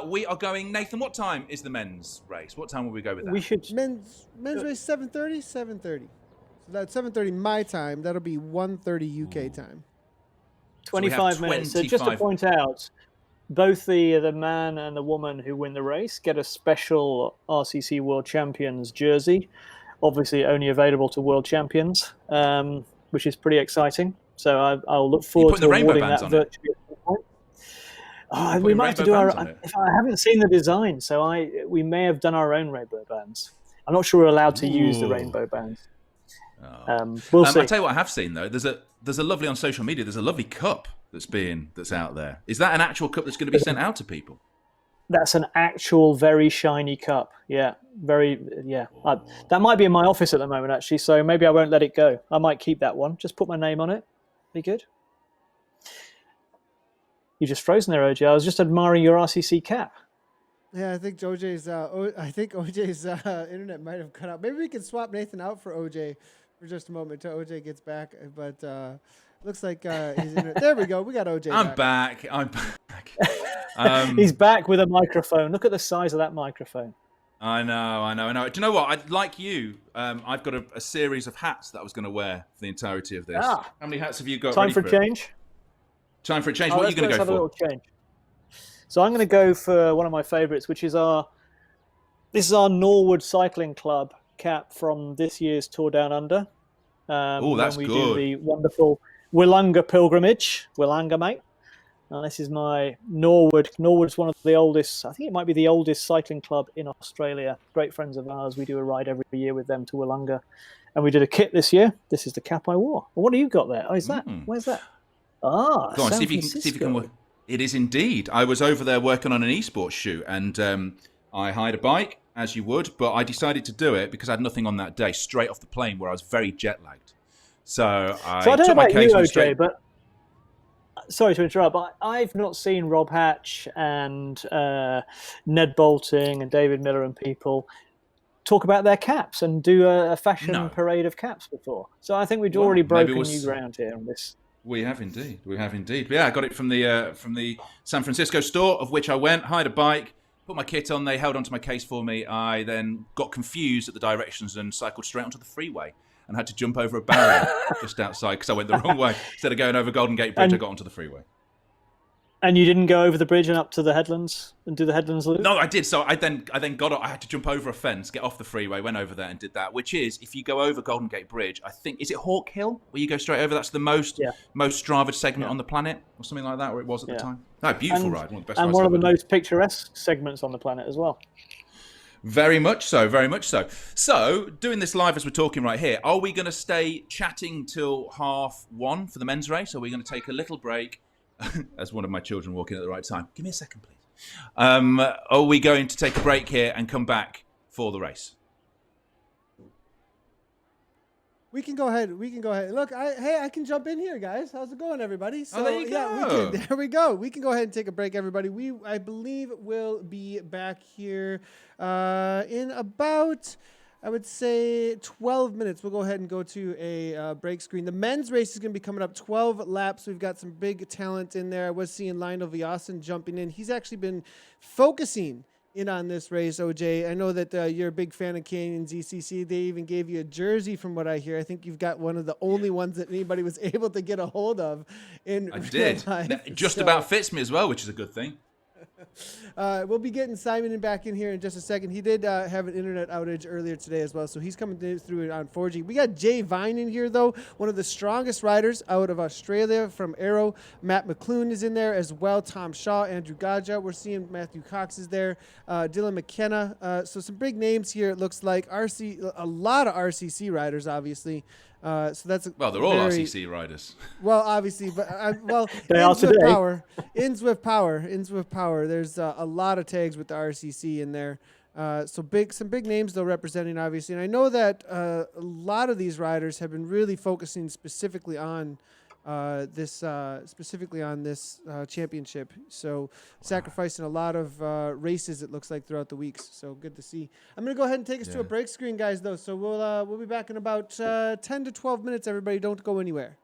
We are going, Nathan, what time is the men's race? What time will we go with that? We should men's race 7:30. 7:30. So that's 7:30 my time. That'll be 1:30 UK time. 25 minutes. So just to point out, both the man and the woman who win the race get a special RCC World Champions jersey, obviously only available to World Champions, which is pretty exciting. So I'll look forward to the rainbow awarding bands that on it? virtually. We might have to do our. I haven't seen the design, so we may have done our own rainbow bands. I'm not sure we're allowed to use the rainbow bands. We'll see. I tell you what, I have seen though. There's a lovely on social media. There's a lovely cup that's out there. Is that an actual cup that's going to be sent out to people? That's an actual very shiny cup. Yeah, that might be in my office at the moment actually. So maybe I won't let it go. I might keep that one. Just put my name on it. Be good. You're just frozen there, OJ. I was just admiring your RCC cap. Yeah, I think OJ's internet might have cut out. Maybe we can swap Nathan out for OJ for just a moment until OJ gets back. But looks like his internet. There we go. We got OJ. I'm back. He's back with a microphone. Look at the size of that microphone. I know. Do you know what? I'd like you. I've got a series of hats that I was going to wear for the entirety of this. How many hats have you got? Time for a change. Time for a change. What are you going to go for? A little change. So I'm going to go for one of my favourites, which is this is our Norwood Cycling Club cap from this year's Tour Down Under. That's when we good. do the wonderful Willunga pilgrimage. Willunga, mate. This is my Norwood. Norwood's one of the oldest, I think it might be the oldest cycling club in Australia. Great friends of ours. We do a ride every year with them to Willunga. And we did a kit this year. This is the cap I wore. What do you got there? Oh, is that? Where's that? Go on, see if you can work. It is indeed. I was over there working on an esports shoot, and I hired a bike, as you would, but I decided to do it because I had nothing on that day, straight off the plane, where I was very jet lagged. So I took my case and straight. But sorry to interrupt, but I've not seen Rob Hatch and Ned Bolting and David Miller and people talk about their caps and do a fashion parade of caps before. So I think we'd already broken new ground here on this. We have indeed. But yeah, I got it from the San Francisco store, of which I went, hired a bike, put my kit on. They held onto my case for me. I then got confused at the directions and cycled straight onto the freeway and had to jump over a barrier just outside because I went the wrong way. Instead of going over Golden Gate Bridge, I got onto the freeway. And you didn't go over the bridge and up to the headlands and do the headlands loop? No, I did. So I then got. I had to jump over a fence, get off the freeway, went over there and did that. Which is, if you go over Golden Gate Bridge, I think is it Hawk Hill where you go straight over. That's the most Strava segment on the planet, or something like that, where it was at the time. No, beautiful ride, one of the best. And one of the most picturesque segments on the planet as well. Very much so, very much so. So, doing this live as we're talking right here, are we going to stay chatting till 1:30 for the men's race? Or are we going to take a little break? As one of my children walking at the right time. Give me a second, please. Are we going to take a break here and come back for the race? We can go ahead. Look, I can jump in here, guys. How's it going, everybody? So, there you go. There we go. We can go ahead and take a break, everybody. I believe we'll be back here in about, I would say, 12 minutes. We'll go ahead and go to a break screen. The men's race is going to be coming up 12 laps. We've got some big talent in there. I was seeing Lionel Viasen jumping in. He's actually been focusing in on this race, OJ. I know that you're a big fan of Canyon ZCC. They even gave you a jersey from what I hear. I think you've got one of the only ones that anybody was able to get a hold of in I did. Just about fits me as well, which is a good thing. We'll be getting Simon back in here in just a second. He did have an internet outage earlier today as well, so he's coming through it on 4G. We got Jay Vine in here, though, one of the strongest riders out of Australia from Arrow. Matt McClune is in there as well. Tom Shaw, Andrew Gadja. We're seeing Matthew Cox is there. Dylan McKenna. So some big names here, it looks like. A lot of RCC riders, obviously. So that's they're all RCC riders. Well, obviously, but they are today. In Zwift Power, there's a lot of tags with the RCC in there. So some big names though representing, obviously, and I know that a lot of these riders have been really focusing specifically on this championship. So sacrificing a lot of races, it looks like, throughout the weeks. So good to see. I'm gonna go ahead and take us to a break screen, guys. Though, so we'll be back in about 10 to 12 minutes. Everybody, don't go anywhere.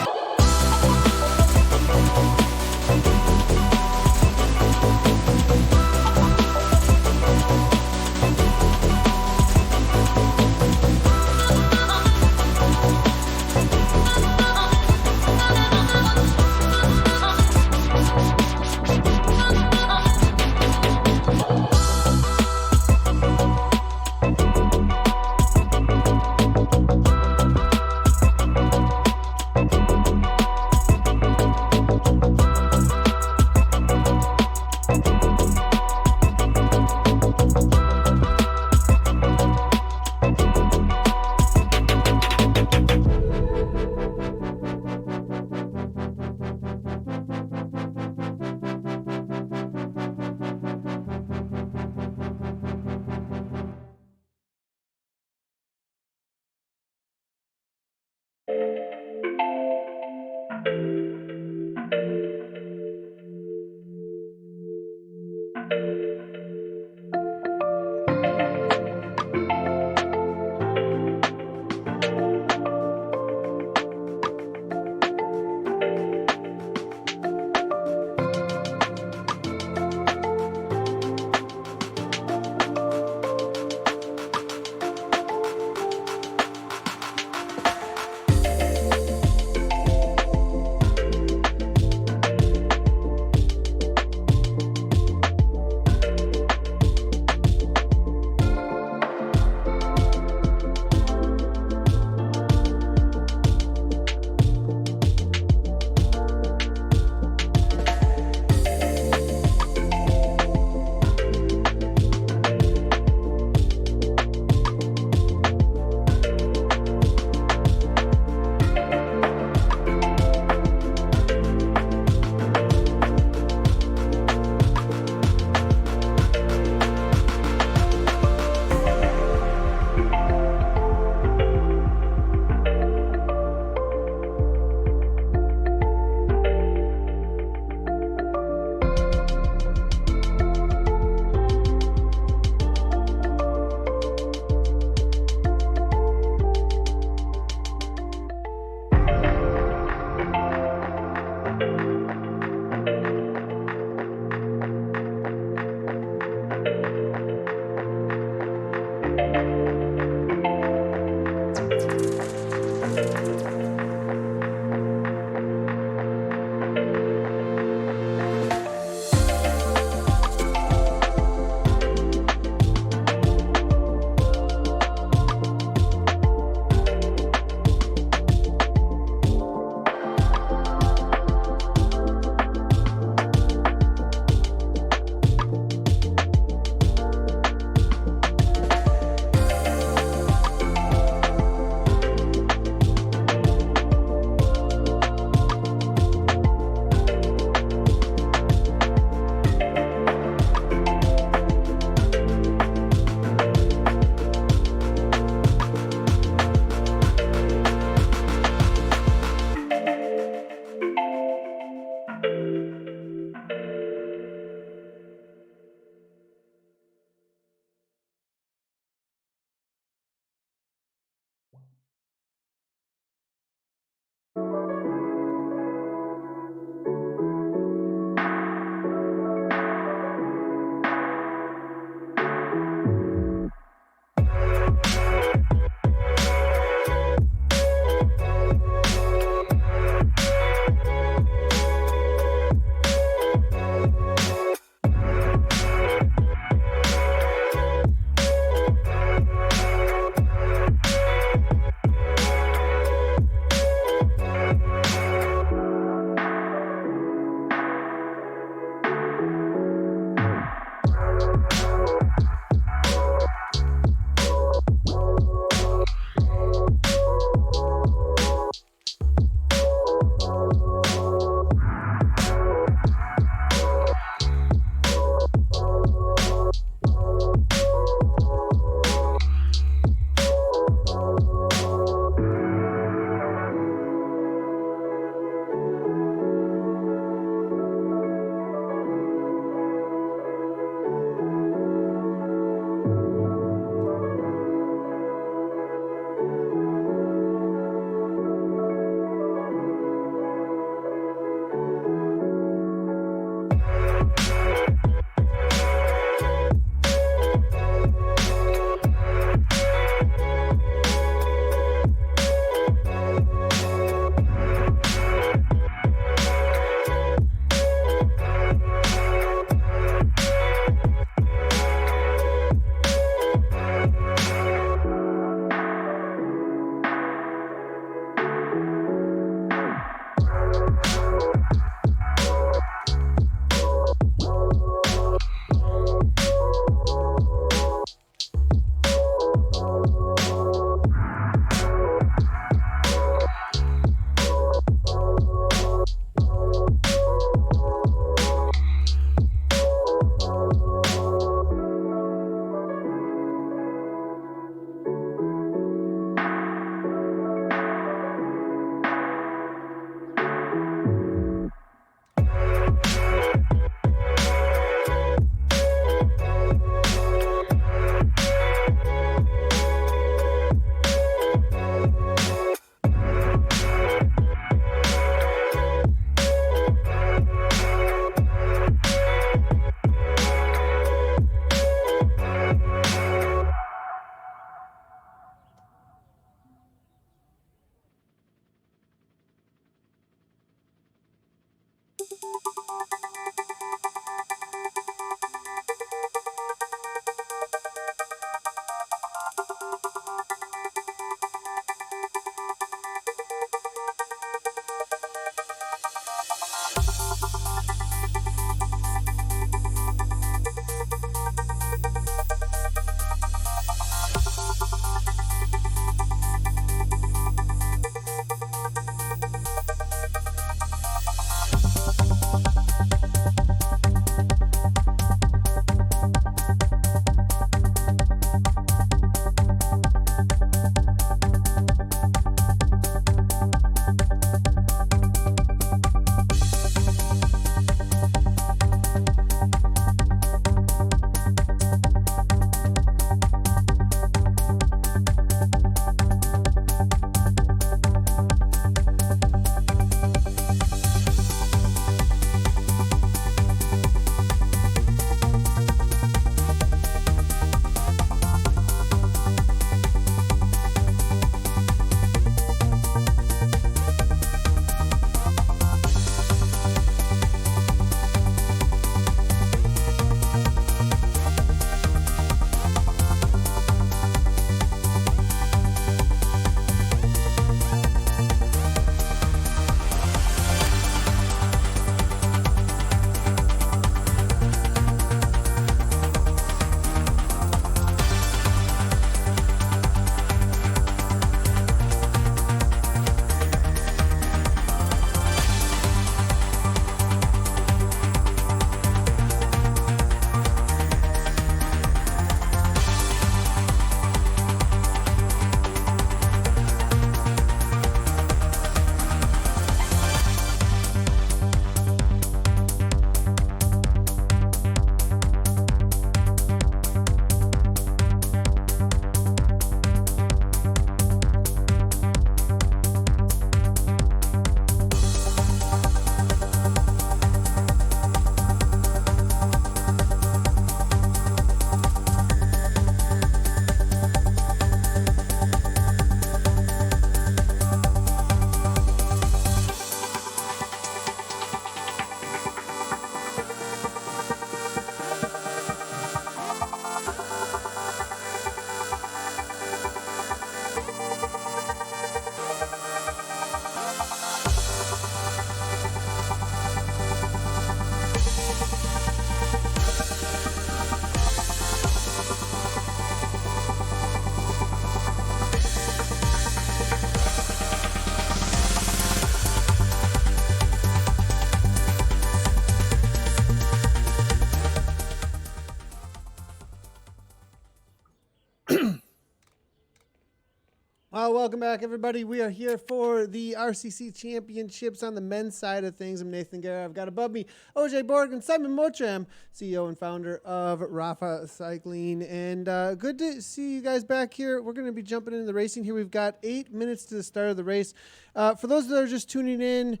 Well, welcome back, everybody. We are here for the RCC Championships on the men's side of things. I'm Nathan Guerra. I've got above me OJ Borg and Simon Mottram, CEO and founder of Rapha Cycling. And good to see you guys back here. We're going to be jumping into the racing here. We've got 8 minutes to the start of the race. For those that are just tuning in,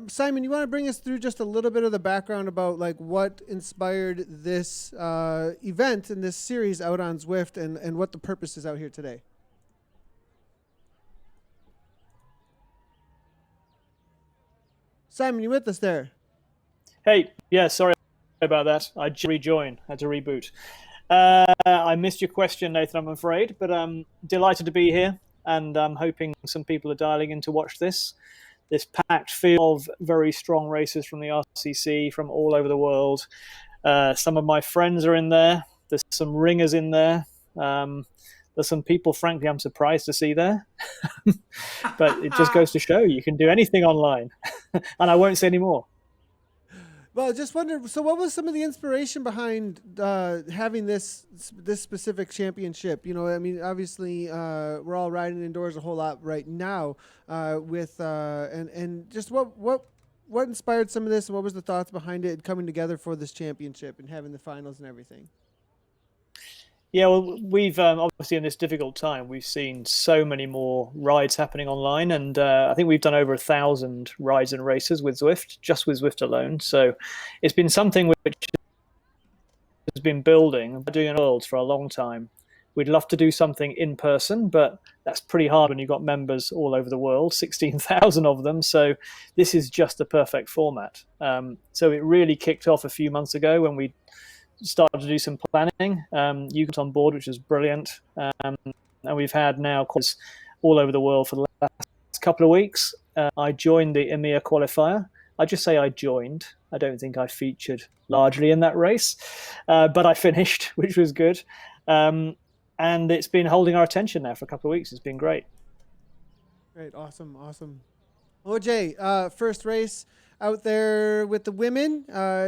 Simon, you want to bring us through just a little bit of the background about like what inspired this event and this series out on Zwift and what the purpose is out here today? Simon, you with us there? Hey, yeah, sorry about that. I just rejoined, had to reboot. I missed your question, Nathan, I'm afraid, but I'm delighted to be here, and I'm hoping some people are dialing in to watch this packed field of very strong racers from the RCC from all over the world. Some of my friends are in there. There's some ringers in there. There's some people, frankly, I'm surprised to see there. But it just goes to show you can do anything online. And I won't say any more. Well, just wondered, so what was some of the inspiration behind having this specific championship? You know, I mean, obviously, we're all riding indoors a whole lot right now and just what inspired some of this, and what was the thoughts behind it coming together for this championship and having the finals and everything? Yeah, well, we've obviously in this difficult time, we've seen so many more rides happening online, and I think we've done over 1,000 rides and races with Zwift, just with Zwift alone. So it's been something which has been building, doing in worlds for a long time. We'd love to do something in person, but that's pretty hard when you've got members all over the world, 16,000 of them. So this is just the perfect format. So it really kicked off a few months ago when we started to do some planning. You got on board, which is brilliant. And we've had now calls all over the world for the last couple of weeks. I joined the EMEA qualifier. I just say I joined. I don't think I featured largely in that race, but I finished, which was good. And it's been holding our attention now for a couple of weeks. It's been great. Great. Awesome. OJ, first race out there with the women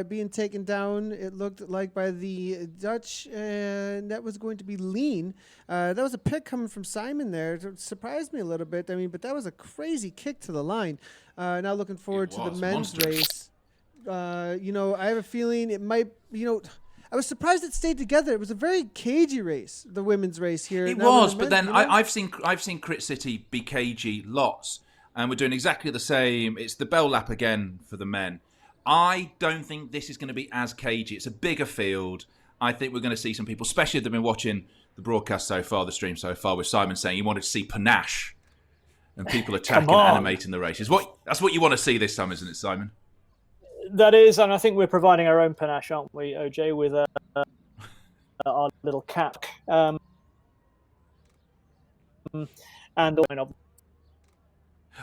being taken down, it looked like, by the Dutch, and that was going to be Lean. That was a pick coming from Simon there. It surprised me a little bit. I mean, but that was a crazy kick to the line. Now looking forward to the men's race. You know, I have a feeling it might, you know, I was surprised it stayed together. It was a very cagey race, the women's race here. It was, but then I've seen Crit City be cagey lots. And we're doing exactly the same. It's the bell lap again for the men. I don't think this is going to be as cagey. It's a bigger field. I think we're going to see some people, especially if they've been watching the broadcast so far, the stream so far, with Simon saying you wanted to see panache and people attacking and animating the races. That's what you want to see this time, isn't it, Simon? That is, and I think we're providing our own panache, aren't we, OJ, with our little cap. And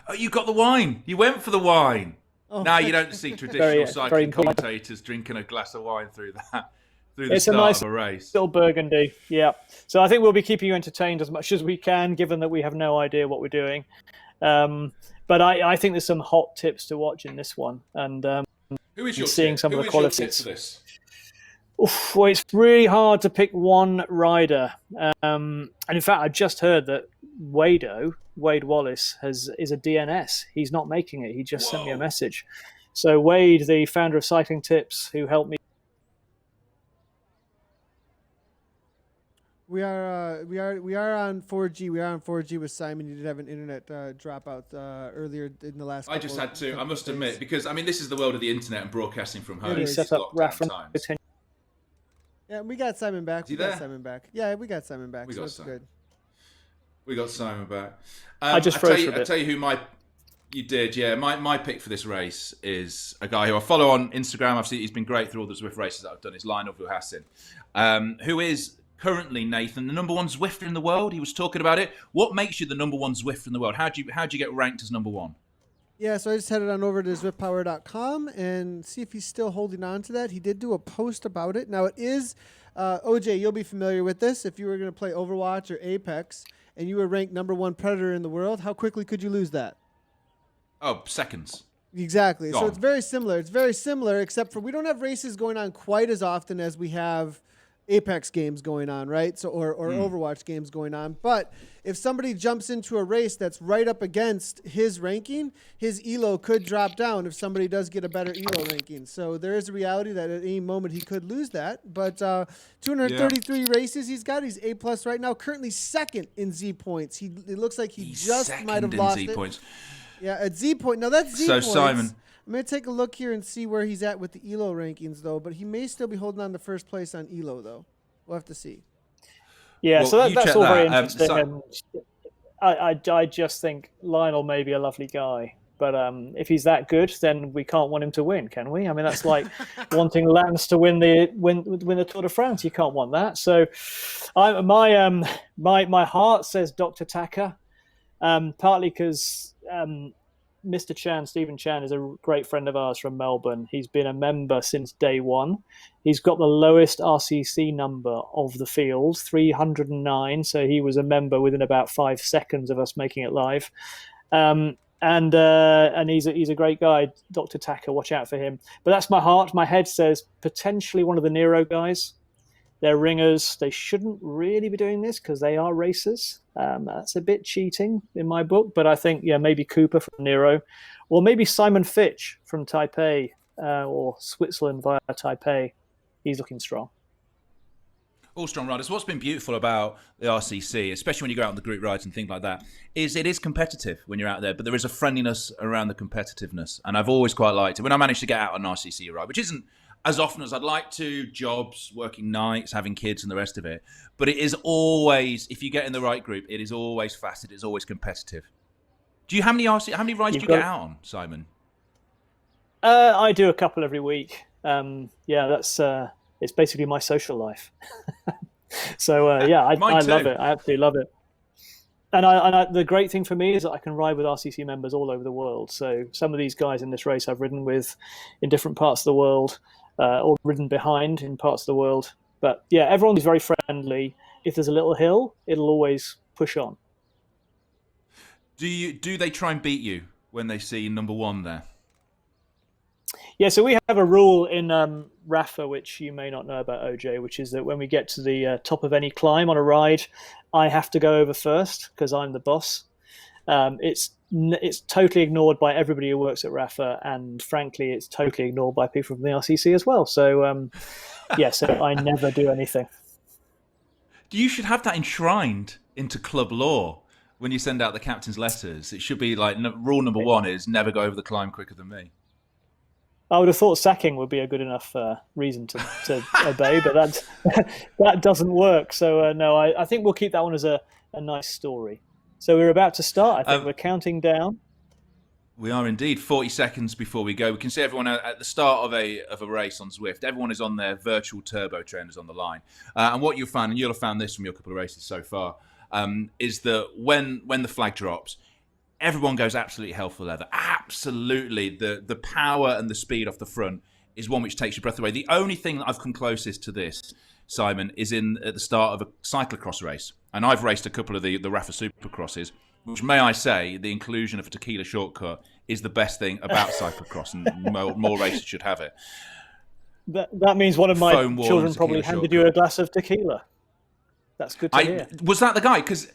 Oh, you got the wine. You went for the wine. Oh. Now you don't see traditional cycling commentators drinking a glass of wine through the start of a race. Little Burgundy, yeah. So I think we'll be keeping you entertained as much as we can, given that we have no idea what we're doing. But I think there's some hot tips to watch in this one, and who is your seeing tip? some Who of the is qualities. Your tip for this? Oof, well, it's really hard to pick one rider. And in fact, I just heard that Wade Wallace is a DNS. He's not making it. He just sent me a message. So Wade, the founder of Cycling Tips, who helped me. We are on 4G. We are on 4G with Simon. You did have an internet dropout earlier in the last. I just had to. I must admit, because I mean, this is the world of the internet and broadcasting from home. He set up Rapha. Yeah, we got Simon back. We got Simon back. Yeah, we got Simon back. So it's good. We got Simon back. I just froze for a bit. I tell you who you did. Yeah, my pick for this race is a guy who I follow on Instagram. I've seen he's been great through all the Zwift races that I've done. Is Lionel Vuhassin, who is currently, Nathan, the number one Zwifter in the world. He was talking about it. What makes you the number one Zwifter in the world? How do you get ranked as number one? Yeah, so I just headed on over to zwiftpower.com and see if he's still holding on to that. He did do a post about it. Now it is, OJ, you'll be familiar with this. If you were going to play Overwatch or Apex and you were ranked number one Predator in the world, how quickly could you lose that? Oh, seconds. Exactly. Gone. So it's very similar. It's very similar, except for we don't have races going on quite as often as we have Apex games going on, right? So or Overwatch games going on. But if somebody jumps into a race that's right up against his ranking, his elo could drop down if somebody does get a better elo ranking. So there is a reality that at any moment he could lose that. But 233 races he's got. He's A+ right now. Currently second in Z points. It looks like he's just might have lost Z it. Points. Yeah, at Z point. Now that's Z points. So Simon, I'm going to take a look here and see where he's at with the ELO rankings, though. But he may still be holding on to first place on ELO, though. We'll have to see. Yeah, well, so that's all very that. interesting. I just think Lionel may be a lovely guy. But if he's that good, then we can't want him to win, can we? I mean, that's like wanting Lance to win the Tour de France. You can't want that. So my heart says Dr. Taka, partly because Mr. Chan, Stephen Chan, is a great friend of ours from Melbourne. He's been a member since day one. He's got the lowest RCC number of the field, 309. So he was a member within about 5 seconds of us making it live. And he's a great guy, Dr. Taka. Watch out for him. But that's my heart. My head says potentially one of the Nero guys. They're ringers. They shouldn't really be doing this because they are racers. That's a bit cheating in my book. But I think, maybe Cooper from Nero, or maybe Simon Fitch from Taipei or Switzerland via Taipei. He's looking strong. All strong riders. What's been beautiful about the RCC, especially when you go out on the group rides and things like that, is it is competitive when you're out there, but there is a friendliness around the competitiveness. And I've always quite liked it. When I managed to get out on an RCC ride, which isn't as often as I'd like to, jobs, working nights, having kids and the rest of it. But it is always, if you get in the right group, it is always fast. It is always competitive. How many rides do you get out on, Simon? I do a couple every week. That's it's basically my social life. So I love it. I absolutely love it. And the great thing for me is that I can ride with RCC members all over the world. So some of these guys in this race I've ridden with in different parts of the world, or ridden behind in parts of the world. But yeah, everyone's very friendly. If there's a little hill, it'll always push on. Do they try and beat you when they see number one there? Yeah, so we have a rule in Rapha, which you may not know about, OJ, which is that when we get to the top of any climb on a ride, I have to go over first because I'm the boss. It's totally ignored by everybody who works at Rapha, and frankly, it's totally ignored by people from the RCC as well. So, so I never do anything. You should have that enshrined into club law when you send out the captain's letters. It should be like rule number one is never go over the climb quicker than me. I would have thought sacking would be a good enough reason to obey, but that doesn't work. So no, I think we'll keep that one as a nice story. So we're about to start. I think we're counting down. We are indeed. 40 seconds before we go. We can see everyone at the start of a race on Zwift. Everyone is on their virtual turbo trainers on the line. And what you'll find, and you'll have found this from your couple of races so far, is that when the flag drops, everyone goes absolutely hell for leather. Absolutely. The power and the speed off the front is one which takes your breath away. The only thing that I've come closest to this, Simon, is at the start of a cyclocross race. And I've raced a couple of the Rapha Supercrosses, which, may I say, the inclusion of a tequila shortcut is the best thing about cyclocross, and more races should have it. That means one of my children probably handed you a glass of tequila. That's good to hear. Was that the guy? Because,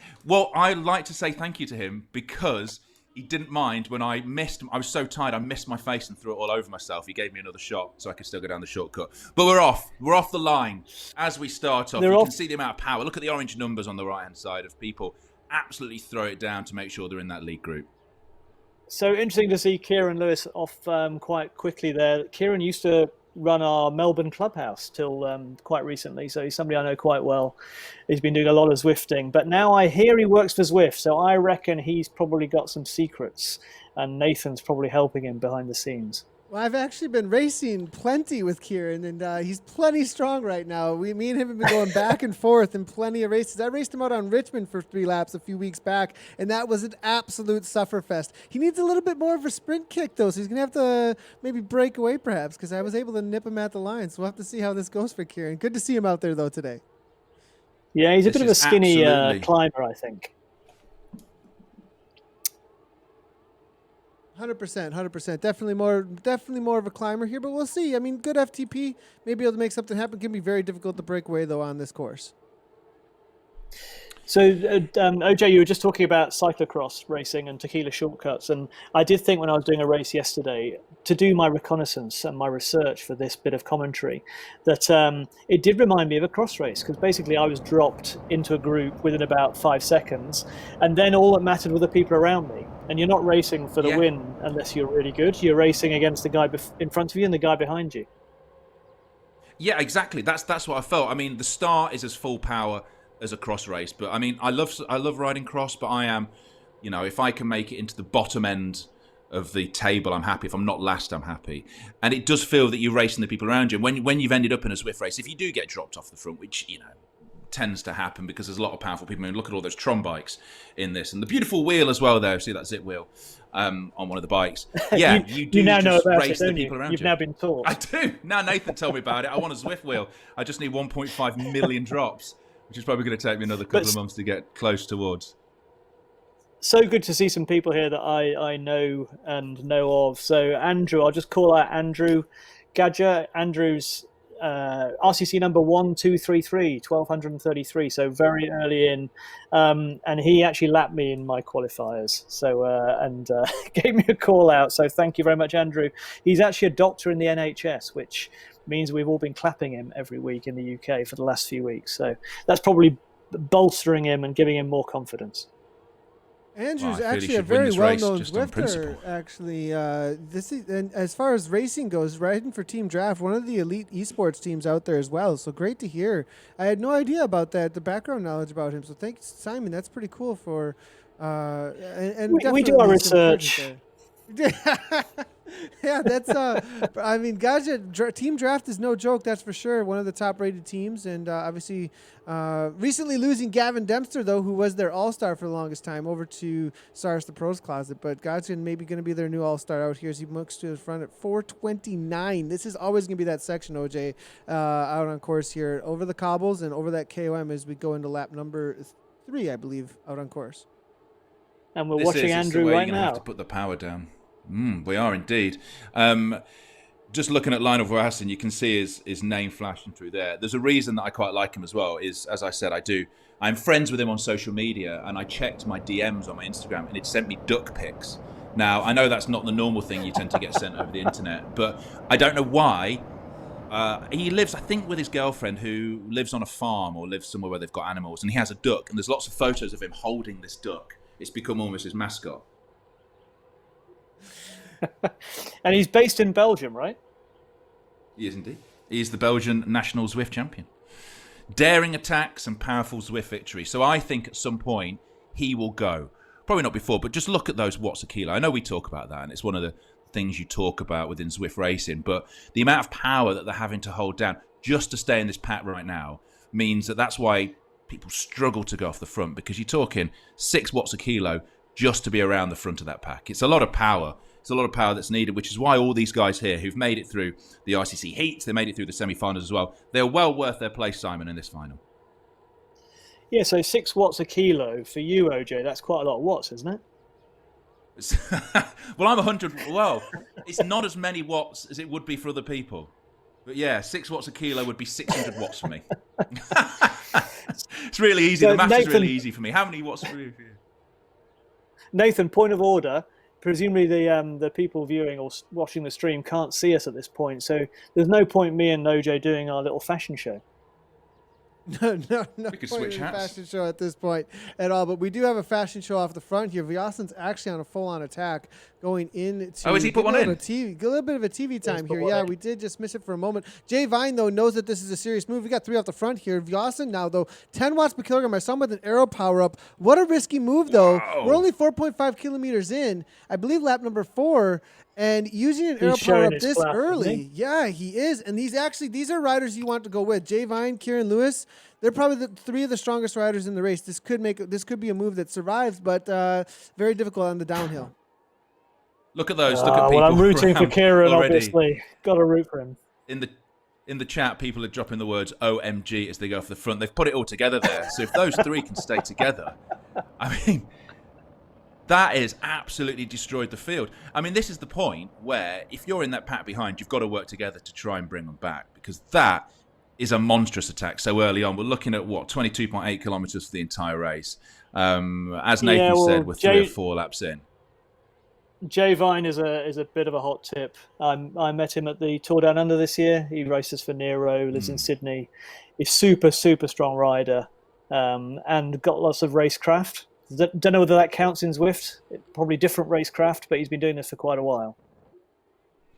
I'd like to say thank you to him because he didn't mind when I missed. I was so tired, I missed my face and threw it all over myself. He gave me another shot so I could still go down the shortcut. But we're off. We're off the line as we start off. You can see the amount of power. Look at the orange numbers on the right-hand side of people. Absolutely throw it down to make sure they're in that lead group. So interesting to see Kieran Lewis off quite quickly there. Kieran used to run our Melbourne clubhouse till quite recently, so he's somebody I know quite well. He's been doing a lot of Zwifting, but now I hear he works for Zwift, so I reckon he's probably got some secrets, and Nathan's probably helping him behind the scenes. Well, I've actually been racing plenty with Kieran, and he's plenty strong right now. Me and him have been going back and forth in plenty of races. I raced him out on Richmond for 3 laps a few weeks back, and that was an absolute sufferfest. He needs a little bit more of a sprint kick, though, so he's going to have to maybe break away, perhaps, because I was able to nip him at the line. So we'll have to see how this goes for Kieran. Good to see him out there, though, today. Yeah, he's a bit of a skinny climber, I think. 100%. Definitely more of a climber here, but we'll see. I mean, good FTP, maybe able to make something happen. Can be very difficult to break away though on this course. So, OJ, you were just talking about cyclocross racing and tequila shortcuts, and I did think when I was doing a race yesterday to do my reconnaissance and my research for this bit of commentary that it did remind me of a cross race, because basically I was dropped into a group within about 5 seconds, and then all that mattered were the people around me. And you're not racing for the win unless you're really good. You're racing against the guy in front of you and the guy behind you. Yeah, exactly. That's what I felt. I mean, the start is as full power as a cross race, but I mean, I love riding cross, but I am, if I can make it into the bottom end of the table, I'm happy. If I'm not last, I'm happy. And it does feel that you're racing the people around you. When you've ended up in a Zwift race, if you do get dropped off the front, which tends to happen because there's a lot of powerful people. I mean, look at all those Tron bikes in this, and the beautiful wheel as well. There, see that zip wheel on one of the bikes. Yeah, you now know about race it, the people around you. You've now been taught. I do. Now Nathan told me about it. I want a Zwift wheel. I just need 1.5 million drops, which is probably going to take me another couple of months to get close towards. So good to see some people here that I know and know of. So Andrew, I'll just call out Andrew Gadger. Andrew's RCC number 1233, 1233. So very early in, and he actually lapped me in my qualifiers. So and gave me a call out. So thank you very much, Andrew. He's actually a doctor in the NHS, which means we've all been clapping him every week in the UK for the last few weeks. So that's probably bolstering him and giving him more confidence. Andrew's actually a very well-known Zwifter. Actually, and as far as racing goes, riding for Team Draft, one of the elite esports teams out there as well. So great to hear. I had no idea about that, the background knowledge about him. So thanks, Simon. That's pretty cool. For and we do our research. Yeah, that's I mean, guys, Team Draft is no joke, that's for sure. One of the top-rated teams, and obviously, recently losing Gavin Dempster, though, who was their all-star for the longest time, over to Cyrus the Pros Closet. But Godson maybe going to be their new all-star out here as he looks to the front at 4:29. This is always going to be that section, OJ, out on course here, over the cobbles and over that KOM as we go into lap number 3, I believe, out on course. And we're watching Andrew right now. Have to put the power down. We are indeed. Just looking at Lionel Verhassen, you can see his name flashing through there. There's a reason that I quite like him as well. Is, as I said, I'm friends with him on social media, and I checked my DMs on my Instagram, and it sent me duck pics. Now, I know that's not the normal thing you tend to get sent over the internet, but I don't know why. He lives, I think, with his girlfriend, who lives on a farm or lives somewhere where they've got animals, and he has a duck, and there's lots of photos of him holding this duck. It's become almost his mascot. And he's based in Belgium, right? He is indeed. He is the Belgian national Zwift champion. Daring attacks and powerful Zwift victory. So I think at some point he will go. Probably not before, but just look at those watts a kilo. I know we talk about that, and it's one of the things you talk about within Zwift racing, but the amount of power that they're having to hold down just to stay in this pack right now means that's why people struggle to go off the front, because you're talking 6 watts a kilo just to be around the front of that pack. It's a lot of power. It's a lot of power that's needed, which is why all these guys here who've made it through the RCC heats, they made it through the semi-finals as well, they're well worth their place, Simon, in this final. Yeah, so 6 watts a kilo for you, OJ, that's quite a lot of watts, isn't it? Well, I'm 100. Well, it's not as many watts as it would be for other people. But yeah, 6 watts a kilo would be 600 watts for me. It's really easy. So the math Nathan, is really easy for me. How many watts for you? Nathan, point of order. Presumably the people viewing or watching the stream can't see us at this point, so there's no point me and OJ doing our little fashion show. No we could switch hats. Fashion show at this point at all, but we do have a fashion show off the front here. Vyassen's actually on a full-on attack going into. Oh, has he put one in? A little bit of a TV time here. Yeah, we did just miss it for a moment. Jay Vine, though, knows that this is a serious move. We got 3 off the front here. Vyassen now, though, 10 watts per kilogram. I saw him with an arrow power up. What a risky move, though. Wow. We're only 4.5 kilometers in. I believe lap number 4. And using an arrow power up this early, yeah, he is. And these are riders you want to go with. Jay Vine, Kieran Lewis, they're probably the 3 of the strongest riders in the race. This could be a move that survives, but very difficult on the downhill. Look at those. Look at people. Well, I'm rooting for Kieran, obviously. Got to root for him. In the chat, people are dropping the words OMG as they go off the front. They've put it all together there. So if those 3 can stay together, I mean, That has absolutely destroyed the field. I mean, this is the point where if you're in that pack behind, you've got to work together to try and bring them back, because that is a monstrous attack so early on. We're looking at, 22.8 kilometres for the entire race. As Nathan said, we're 3 or 4 laps in. Jay Vine is a bit of a hot tip. I met him at the Tour Down Under this year. He races for Nero, lives in Sydney. He's super strong rider, and got lots of racecraft. Don't know whether that counts in Zwift. Probably different racecraft, but he's been doing this for quite a while.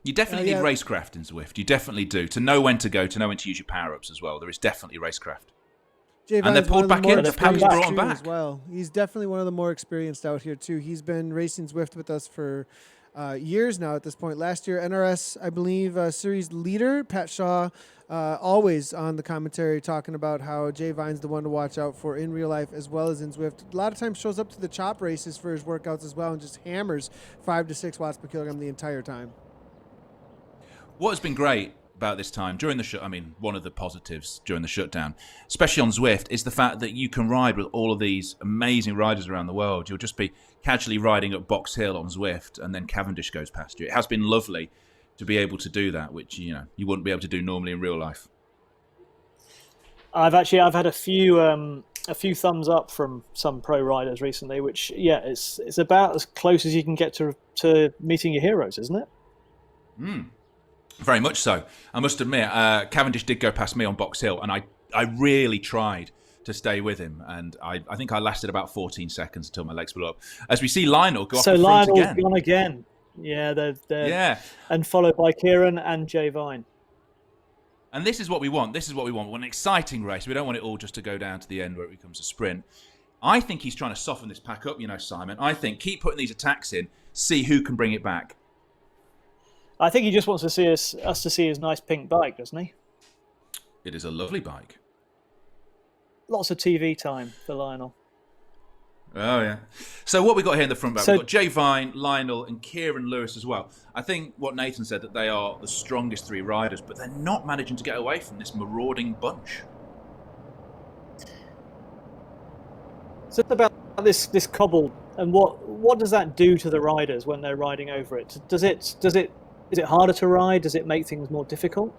You definitely need racecraft in Zwift. You definitely do, to know when to go, to know when to use your power-ups as well. There is definitely racecraft. And they're pulled back in. The Pam's brought them back. As well. He's definitely one of the more experienced out here, too. He's been racing Zwift with us for years now at this point. Last year, NRS, I believe, series leader, Pat Shaw, always on the commentary talking about how Jay Vine's the one to watch out for in real life as well as in Zwift. A lot of times shows up to the chop races for his workouts as well and just hammers 5 to 6 watts per kilogram the entire time. What has been great about this time during the one of the positives during the shutdown, especially on Zwift, is the fact that you can ride with all of these amazing riders around the world. You'll just be casually riding up Box Hill on Zwift, and then Cavendish goes past you. It has been lovely to be able to do that, which you wouldn't be able to do normally in real life. I've had a few thumbs up from some pro riders recently, which it's about as close as you can get to meeting your heroes, isn't it? Very much so. I must admit, Cavendish did go past me on Box Hill, and I really tried to stay with him, and I think I lasted about 14 seconds until my legs blew up. As we see Lionel go off the front again. So Lionel's gone again. Yeah, they're and followed by Kieran and Jay Vine. And this is what we want. We want an exciting race. We don't want it all just to go down to the end where it becomes a sprint. I think he's trying to soften this pack up, Simon. I think keep putting these attacks in, see who can bring it back. I think he just wants to see us to see his nice pink bike, doesn't he? It is a lovely bike. Lots of TV time for Lionel. Oh, yeah. So what we got here in the front back, we've got Jay Vine, Lionel, and Kieran Lewis as well. I think what Nathan said, that they are the strongest 3 riders, but they're not managing to get away from this marauding bunch. So about this cobble, and what does that do to the riders when they're riding over it? Is it harder to ride? Does it make things more difficult?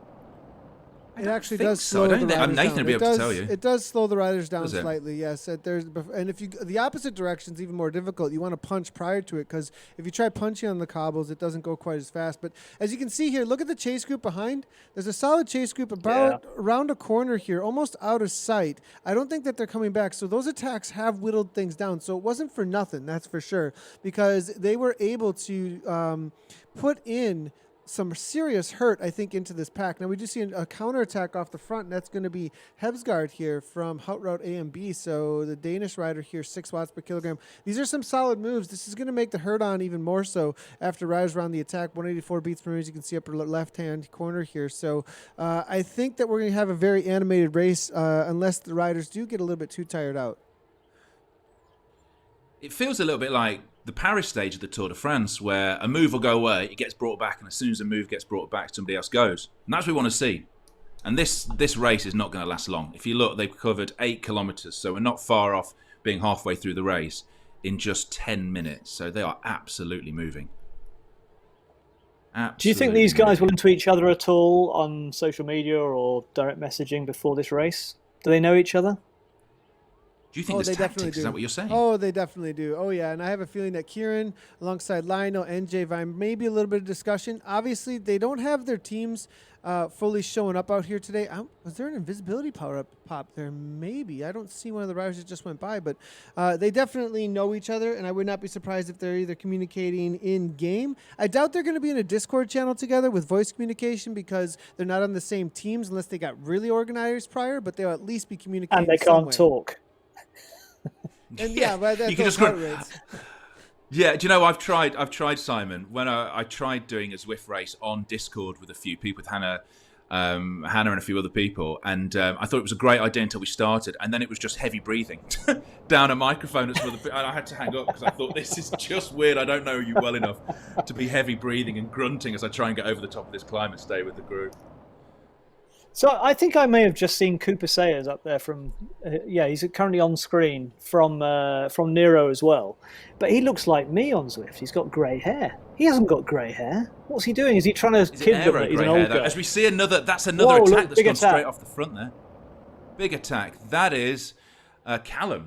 It actually does slow the riders down. Nathan will be able to tell you. It does slow the riders down slightly, yes. And if the opposite direction is even more difficult. You want to punch prior to it, because if you try punching on the cobbles, it doesn't go quite as fast. But as you can see here, look at the chase group behind. There's a solid chase group around a corner here, almost out of sight. I don't think that they're coming back. So those attacks have whittled things down. So it wasn't for nothing, that's for sure, because they were able to put in some serious hurt, I think, into this pack. Now, we do see a counterattack off the front, and that's going to be Hebsgaard here from Hout Route A and B. So the Danish rider here, 6 watts per kilogram. These are some solid moves. This is going to make the hurt on even more so after riders around the attack. 184 beats per minute, as you can see upper left-hand corner here. So I think that we're going to have a very animated race unless the riders do get a little bit too tired out. It feels a little bit like the Paris stage of the Tour de France, where a move will go away, it gets brought back, and as soon as a move gets brought back, somebody else goes. And that's what we want to see. And this race is not going to last long. If you look, they've covered 8 kilometres, so we're not far off being halfway through the race in just 10 minutes. So they are absolutely moving. Do you think these guys will into each other at all on social media or direct messaging before this race? Do they know each other? Do you think there's tactics? Is that what you're saying? Oh, they definitely do. Oh, yeah. And I have a feeling that Kieran, alongside Lionel and Jay Vine, maybe a little bit of discussion. Obviously, they don't have their teams fully showing up out here today. Was there an invisibility power-up pop there? Maybe. I don't see one of the riders that just went by, but they definitely know each other, and I would not be surprised if they're either communicating in-game. I doubt they're going to be in a Discord channel together with voice communication because they're not on the same teams unless they got really organized prior, but they'll at least be communicating. And they can't talk. And but you can just Yeah, do you know, I've tried, Simon, when I tried doing a Zwift race on Discord with a few people, with Hannah and a few other people, and I thought it was a great idea until we started, and then it was just heavy breathing down a microphone at some other people, and I had to hang up because I thought, this is just weird. I don't know you well enough to be heavy breathing and grunting as I try and get over the top of this climb and stay with the group. So I think I may have just seen Cooper Sayers up there from, he's currently on screen from Nero as well. But he looks like me on Zwift. He's got grey hair. He hasn't got grey hair. What's he doing? Is he trying to kid them that he's an old guy? As we see that's another attack that's gone straight off the front there. Big attack. That is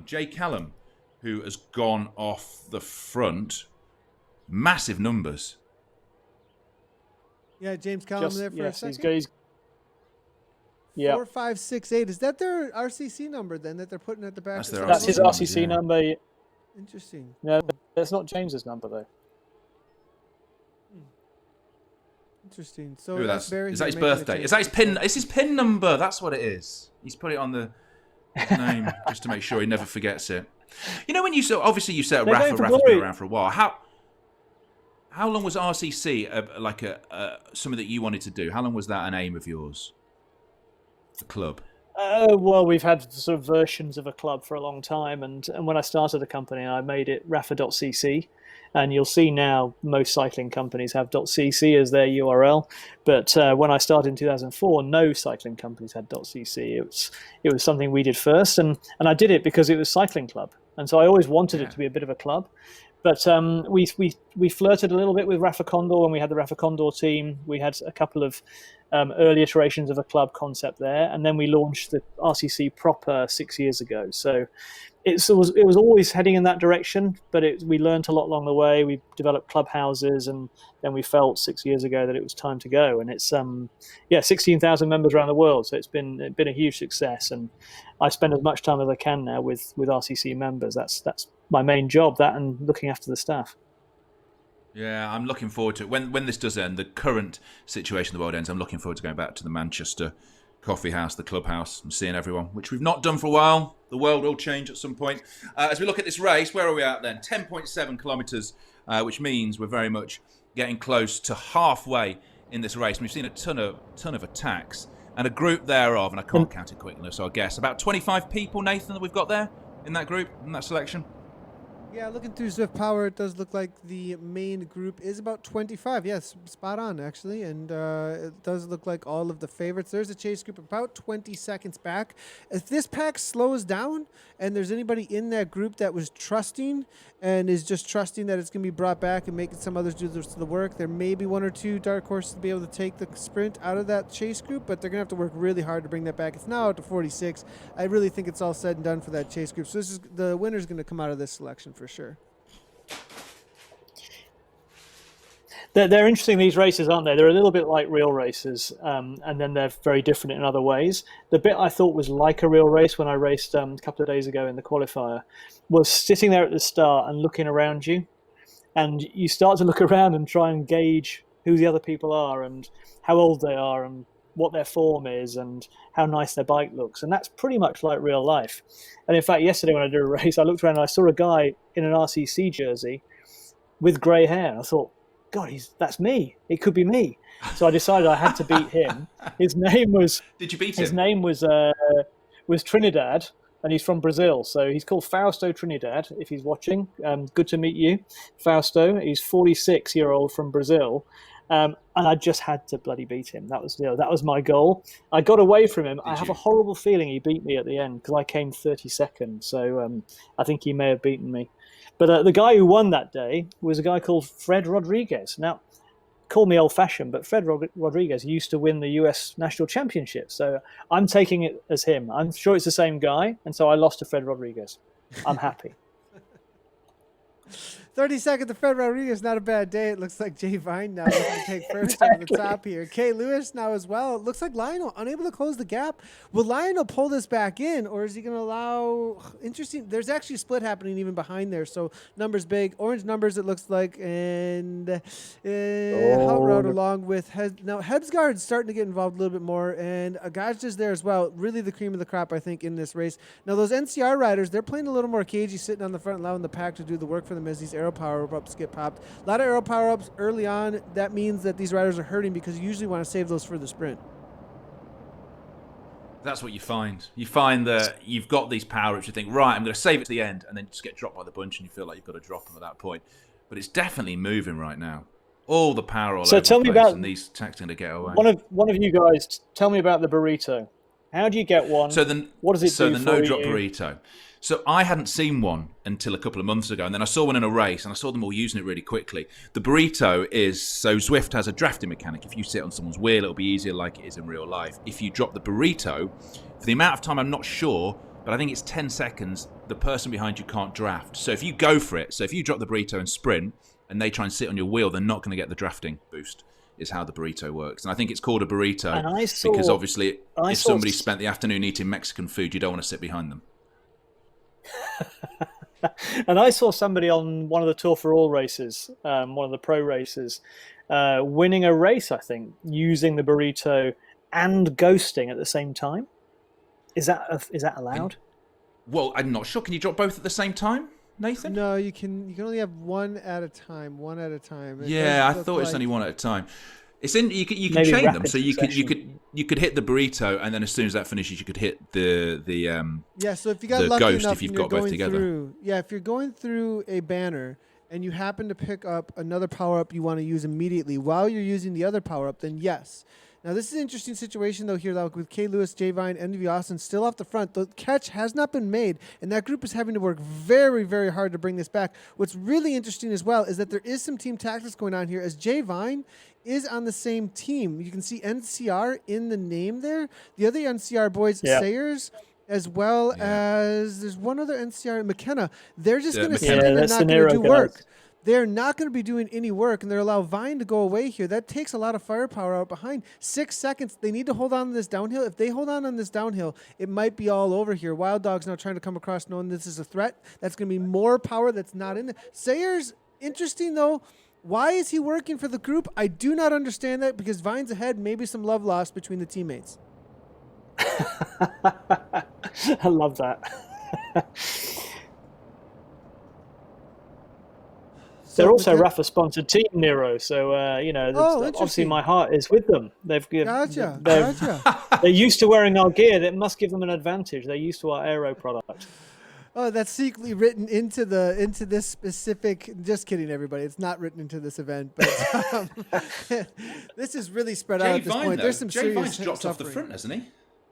Jay Callum, who has gone off the front. Massive numbers. Yeah, James Callum there for a second. Yeah. 4, 5, 6, 8. Is that their RCC number then that they're putting at the back? That's his RCC number. Interesting. No, that's not James's number though. Interesting. So is that his birthday? Is that his pin? It's his pin number. That's what it is. He's put it on the name just to make sure he never forgets it. You know, when you set Rapha's been around for a while. How long was RCC something that you wanted to do? How long was that an aim of yours? The club? Well, we've had sort of versions of a club for a long time, and when I started the company, I made it Rapha.cc, and you'll see now most cycling companies have .cc as their URL, but when I started in 2004, no cycling companies had .cc. It was something we did first, and I did it because it was cycling club, and so I always wanted it to be a bit of a club. But we flirted a little bit with Rapha Condor when we had the Rapha Condor team. We had a couple of early iterations of a club concept there, and then we launched the RCC proper 6 years ago. So it was always heading in that direction, but we learned a lot along the way. We developed clubhouses, and then we felt 6 years ago that it was time to go. And it's 16,000 members around the world, so it's been a huge success. And I spend as much time as I can now with RCC members. That's my main job, that and looking after the staff. Yeah, I'm looking forward to it. When this does end, the current situation of the world ends, I'm looking forward to going back to the Manchester coffee house, the clubhouse, and seeing everyone, which we've not done for a while. The world will change at some point. As we look at this race, where are we at then? 10.7 kilometres, which means we're very much getting close to halfway in this race. And we've seen a ton of attacks and a group thereof, and I can't count it quick enough, so I guess about 25 people, Nathan, that we've got there in that group, in that selection. Yeah, looking through Zwift Power, it does look like the main group is about 25. Yes, spot on, actually. And it does look like all of the favorites. There's a chase group about 20 seconds back. If this pack slows down and there's anybody in that group that was trusting and is just trusting that it's going to be brought back and making some others do the work, there may be one or two dark horses to be able to take the sprint out of that chase group, but they're going to have to work really hard to bring that back. It's now out to 46. I really think it's all said and done for that chase group. So the winner's going to come out of this selection for sure. They're interesting, these races, aren't they? They're a little bit like real races, and then they're very different in other ways. The bit I thought was like a real race when I raced a couple of days ago in the qualifier was sitting there at the start and looking around you. And you start to look around and try and gauge who the other people are and how old they are and what their form is and how nice their bike looks. And that's pretty much like real life. And in fact, yesterday when I did a race, I looked around and I saw a guy in an RCC jersey with grey hair. And I thought, God, that's me. It could be me. So I decided I had to beat him. His name was... Did you beat him? His name was Trinidad, and he's from Brazil. So he's called Fausto Trinidad, if he's watching. Good to meet you, Fausto. He's 46-year-old from Brazil. And I just had to bloody beat him. That was my goal. I got away from him. I have a horrible feeling he beat me at the end because I came 32nd. So I think he may have beaten me. But the guy who won that day was a guy called Fred Rodriguez. Now, call me old-fashioned, but Fred Rodriguez used to win the US National Championship. So I'm taking it as him. I'm sure it's the same guy, and so I lost to Fred Rodriguez. I'm happy. 32nd to Fred Rodriguez, not a bad day. It looks like Jay Vine now looking to take first over the top here. Kay Lewis now as well. It looks like Lionel unable to close the gap. Will Lionel pull this back in, or is he going to allow... Interesting. There's actually a split happening even behind there, so numbers big. Orange numbers, it looks like, and Hot Road along with... Now, Hebsgaard's starting to get involved a little bit more, and Agaj is there as well. Really the cream of the crop, I think, in this race. Now, those NCR riders, they're playing a little more cagey, sitting on the front, allowing the pack to do the work for them as these aero power-ups get popped. A lot of aero power-ups early on. That means that these riders are hurting because you usually want to save those for the sprint. That's what you find. You find that you've got these power-ups. You think, right, I'm going to save it to the end, and then just get dropped by the bunch, and you feel like you've got to drop them at that point. But it's definitely moving right now. all the power all So over tell the me place, about and these taxing to get away. one of you guys. Tell me about the burrito. How do you get one? What does it do the for no drop you? burrito. So I hadn't seen one until a couple of months ago, and then I saw one in a race, and I saw them all using it really quickly. The burrito is, so Zwift has a drafting mechanic. If you sit on someone's wheel, it'll be easier like it is in real life. If you drop the burrito, for the amount of time I'm not sure, but I think it's 10 seconds, the person behind you can't draft. So if you go for it, so if you drop the burrito and sprint, and they try and sit on your wheel, they're not going to get the drafting boost, is how the burrito works. And I think it's called a burrito because obviously if somebody spent the afternoon eating Mexican food, you don't want to sit behind them. And I saw somebody on one of the Tour for All races, one of the pro races, winning a race, I think, using the burrito and ghosting at the same time. Is that allowed? Well, I'm not sure. Can you drop both at the same time, Nathan? No, you can only have one at a time. Yeah, I thought it's only one at a time. It's in you can chain them, so you could hit the burrito, and then as soon as that finishes, you could hit the yeah. So if you got lucky ghost, enough, if you've and you're got both going together. through, if you're going through a banner and you happen to pick up another power up you want to use immediately while you're using the other power up, then yes. Now, this is an interesting situation, though, here with Kay Lewis, Jay Vine, and V. Austin still off the front. The catch has not been made, and that group is having to work very, very hard to bring this back. What's really interesting as well is that there is some team tactics going on here, as Jay Vine is on the same team. You can see NCR in the name there. The other NCR boys, Sayers, as well as there's one other NCR, McKenna. They're just going to sit in and not going to do work. They're not going to be doing any work, and they're allow Vine to go away here. That takes a lot of firepower out behind. 6 seconds. They need to hold on to this downhill. If they hold on this downhill, it might be all over here. Wild Dog's now trying to come across knowing this is a threat. That's going to be more power that's not in there. Sayers, interesting, though. Why is he working for the group? I do not understand that because Vine's ahead. Maybe some love lost between the teammates. I love that. They're also Rapha sponsored team, Nero. So obviously my heart is with them. They're used to wearing our gear. That must give them an advantage. They're used to our aero product. Oh, that's secretly written into this specific. Just kidding, everybody. It's not written into this event, but this is really spread out at this point. There's some Jay Vine's dropped off the front, hasn't he?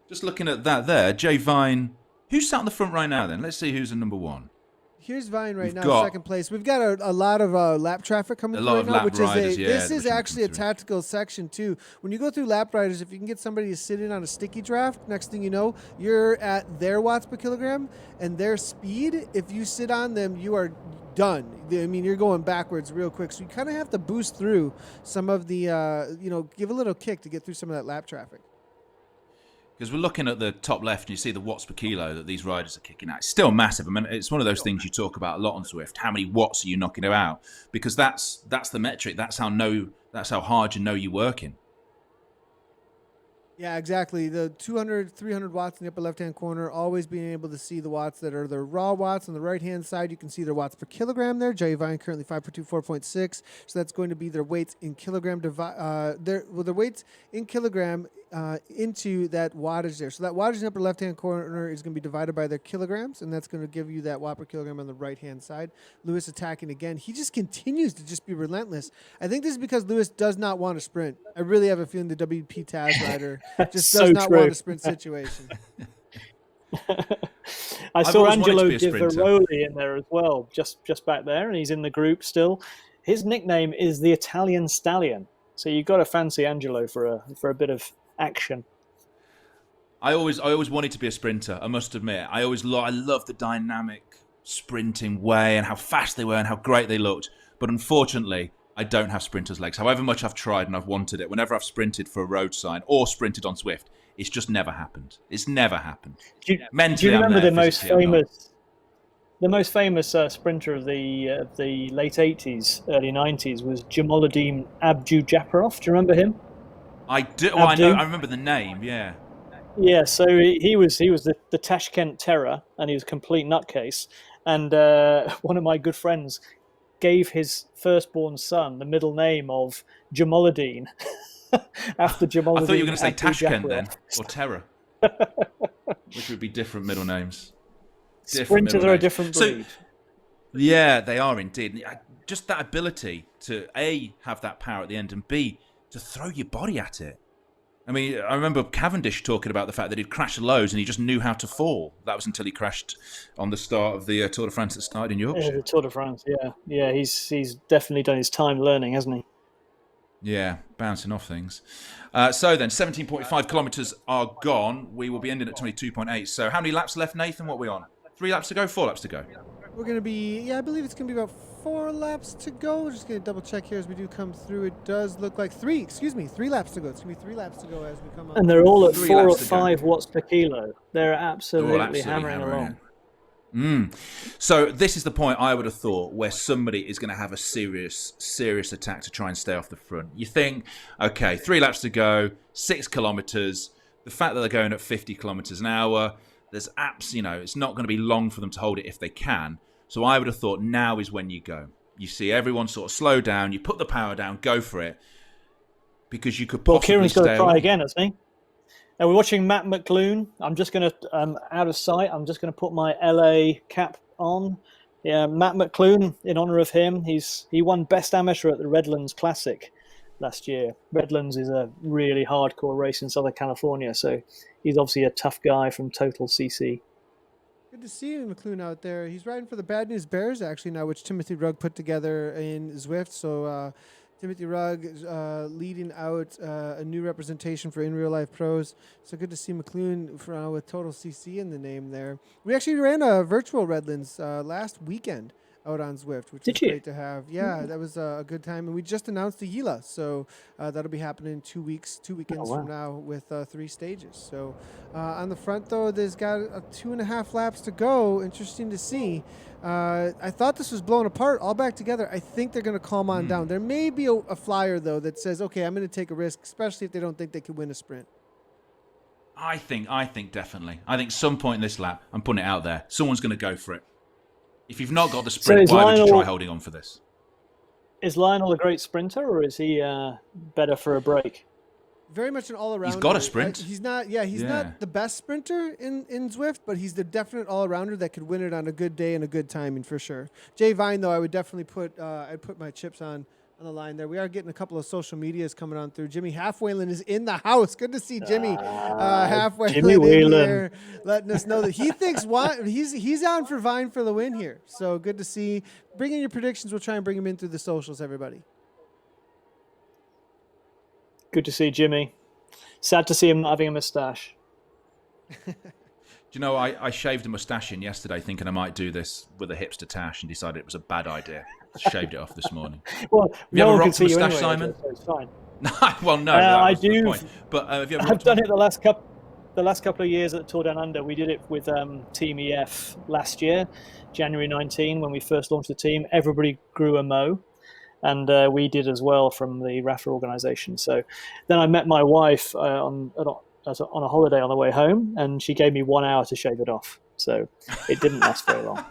Just looking at that there, Jay Vine. Who's sat on the front right now? Then let's see who's in number one. Here's Vine right now, second place. We've got a lot of lap traffic coming through right now, this is actually a tactical section too. When you go through lap riders, if you can get somebody to sit in on a sticky draft, next thing you know, you're at their watts per kilogram and their speed. If you sit on them, you are done. I mean, you're going backwards real quick. So you kind of have to boost through some of the, give a little kick to get through some of that lap traffic. Because we're looking at the top left and you see the watts per kilo that these riders are kicking out. It's still massive. I mean, it's one of those things you talk about a lot on Zwift. How many watts are you knocking out? Because that's the metric. That's how hard you know you're working. Yeah, exactly. The 200, 300 watts in the upper left-hand corner, always being able to see the watts that are the raw watts. On the right-hand side, you can see their watts per kilogram there. Jay Vine currently 5.2, 4.6. So that's going to be their weights in kilogram. Their weights in kilogram into that wattage there. So that wattage in the upper left-hand corner is going to be divided by their kilograms, and that's going to give you that watt per kilogram on the right-hand side. Lewis attacking again. He just continues to just be relentless. I think this is because Lewis does not want to sprint. I really have a feeling the WP Taz rider just does not want a sprint situation. I saw Angelo Di Veroli in there as well, just back there, and he's in the group still. His nickname is the Italian Stallion, so you've got to fancy Angelo for a bit of action. I always wanted to be a sprinter, I must admit. I love the dynamic sprinting way and how fast they were and how great they looked. But unfortunately, I don't have sprinter's legs. However much I've tried and I've wanted it, whenever I've sprinted for a road sign or sprinted on Zwift, it's just never happened. It's never happened. Do you remember the most famous sprinter of the late 80s, early 90s was Jamaluddin Abdul-Jabbarov? Do you remember him? I do. Well, I remember the name. Yeah. Yeah. So he was the Tashkent Terror, and he was a complete nutcase. And one of my good friends gave his firstborn son the middle name of Jamaluddin after Jamaluddin. I thought you were going to say Tashkent then, or Terror, which would be different middle names. Sprinters are a different breed. Yeah, they are indeed. Just that ability to A, have that power at the end, and B, to throw your body at it. I mean, I remember Cavendish talking about the fact that he'd crashed loads and he just knew how to fall. That was until he crashed on the start of the Tour de France that started in Yorkshire. The Tour de France, yeah. Yeah, he's definitely done his time learning, hasn't he? Yeah, bouncing off things. So then, 17.5 kilometres are gone. We will be ending at 22.8. So how many laps left, Nathan? What are we on? 3 laps to go? 4 laps to go? We're going to be, I believe it's going to be about 4 laps to go. We're just going to double check here as we do come through. It does look like 3 laps to go. It's going to be 3 laps to go as we come up. And they're all at 4 or 5 watts per kilo. They're absolutely hammering along. So this is the point I would have thought where somebody is going to have a serious attack to try and stay off the front. You think, okay, 3 laps to go, 6 kilometres. The fact that they're going at 50 kilometres an hour, there's it's not going to be long for them to hold it if they can. So I would have thought now is when you go. You see everyone sort of slow down, you put the power down, go for it, because you could possibly Kieran's got to try away. again, hasn't he? Now we're watching Matt McClune. I'm just going to, out of sight, I'm just going to put my LA cap on. Yeah, Matt McClune, in honour of him, he won Best Amateur at the Redlands Classic last year. Redlands is a really hardcore race in Southern California, so he's obviously a tough guy from Total CC. Good to see McClune out there. He's riding for the Bad News Bears actually now, which Timothy Rugg put together in Zwift. So Timothy Rugg leading out a new representation for In Real Life Pros. So good to see McClune with Total CC in the name there. We actually ran a virtual Redlands last weekend out on Zwift, which is great to have. Yeah, that was a good time. And we just announced the Gila, so that'll be happening in 2 weekends from now with 3 stages. So on the front, though, there's got 2.5 laps to go. Interesting to see. I thought this was blown apart, all back together. I think they're going to calm on down. There may be a flyer, though, that says, okay, I'm going to take a risk, especially if they don't think they can win a sprint. I think definitely. I think some point in this lap, I'm putting it out there, someone's going to go for it. If you've not got the sprint, why would you try holding on for this? Is Lionel a great sprinter, or is he better for a break? Very much an all-arounder. He's got a sprint. He's not the best sprinter in Zwift, but he's the definite all-arounder that could win it on a good day and a good timing for sure. Jay Vine, though, I would definitely put my chips on the line there. We are getting a couple of social medias coming on through. Jimmy Halfwayland is in the house. Good to see Jimmy Halfwayland in here, letting us know that he thinks he's on for Vine for the win here. So good to see. Bring in your predictions. We'll try and bring them in through the socials, everybody. Good to see Jimmy. Sad to see him not having a moustache. Do you know, I shaved a moustache in yesterday thinking I might do this with a hipster tash and decided it was a bad idea. Shaved it off this morning. Well, have you ever rocked a moustache, anyway, Simon? So it's fine. Well, no, I do. But have you ever I've done it the last couple of years at Tour Down Under. We did it with Team EF last year, January 19, when we first launched the team. Everybody grew a mo, and we did as well from the Rapha organisation. So then I met my wife on a holiday on the way home, and she gave me 1 hour to shave it off. So it didn't last very long.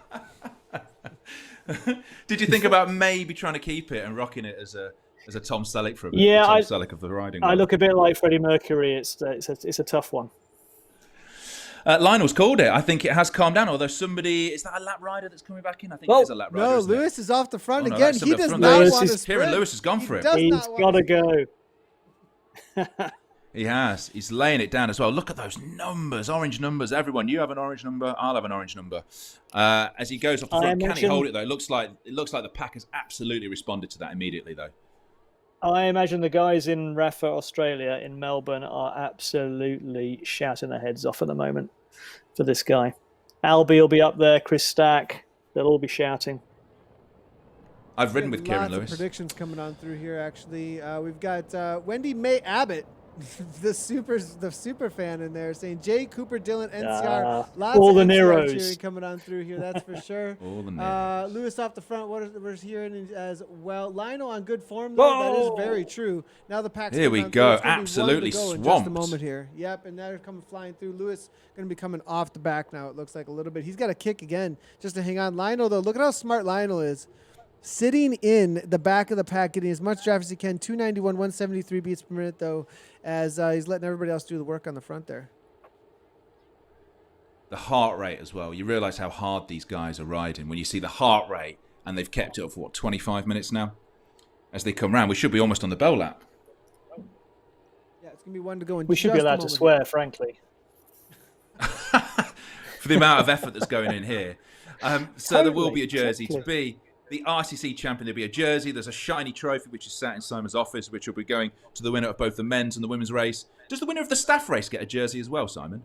Did you think about maybe trying to keep it and rocking it as a Tom Selleck for a bit? Yeah, Tom Selleck of the riding world. I look a bit like Freddie Mercury. It's a tough one. Lionel's called it. I think it has calmed down. Although is that a lap rider that's coming back in? I think it is a lap rider. No, Lewis is off the front no, again. He does not want to sprint. Kieran Lewis has gone for it. He's got to go. He has. He's laying it down as well. Look at those numbers, orange numbers. Everyone, you have an orange number. I'll have an orange number. As he goes off the front, can he hold it though? It looks like the pack has absolutely responded to that immediately though. I imagine the guys in Rapha, Australia, in Melbourne, are absolutely shouting their heads off at the moment for this guy. Albie will be up there. Chris Stack. They'll all be shouting. I've ridden with Kieran Lewis. Lots of predictions coming on through here. Actually, we've got Wendy May Abbott, the super fan in there, saying Jay, Cooper, Dylan, NCR. Lots all of the NCR Neros cheering coming on through here. That's for sure. All the Neros. Lewis off the front. We're hearing as well. Lionel on good form though. That is very true. Now the pack's here we go. Absolutely swamped. In just a moment here. Yep, and they're coming flying through. Lewis going to be coming off the back now. It looks like a little bit. He's got a kick again just to hang on. Lionel though, look at how smart Lionel is. Sitting in the back of the pack, getting as much draft as he can. 291, 173 beats per minute, though, as he's letting everybody else do the work on the front there. the heart rate as well. You realise how hard these guys are riding when you see the heart rate, and they've kept it up for 25 minutes now. As they come round, we should be almost on the bell lap. Yeah, it's gonna be one to go in. We should be allowed to swear, frankly, for the amount of effort that's going in here. So there will be a jersey to be the RCC champion. There'll be a jersey. There's a shiny trophy which is sat in Simon's office, which will be going to the winner of both the men's and the women's race. Does the winner of the staff race get a jersey as well, Simon?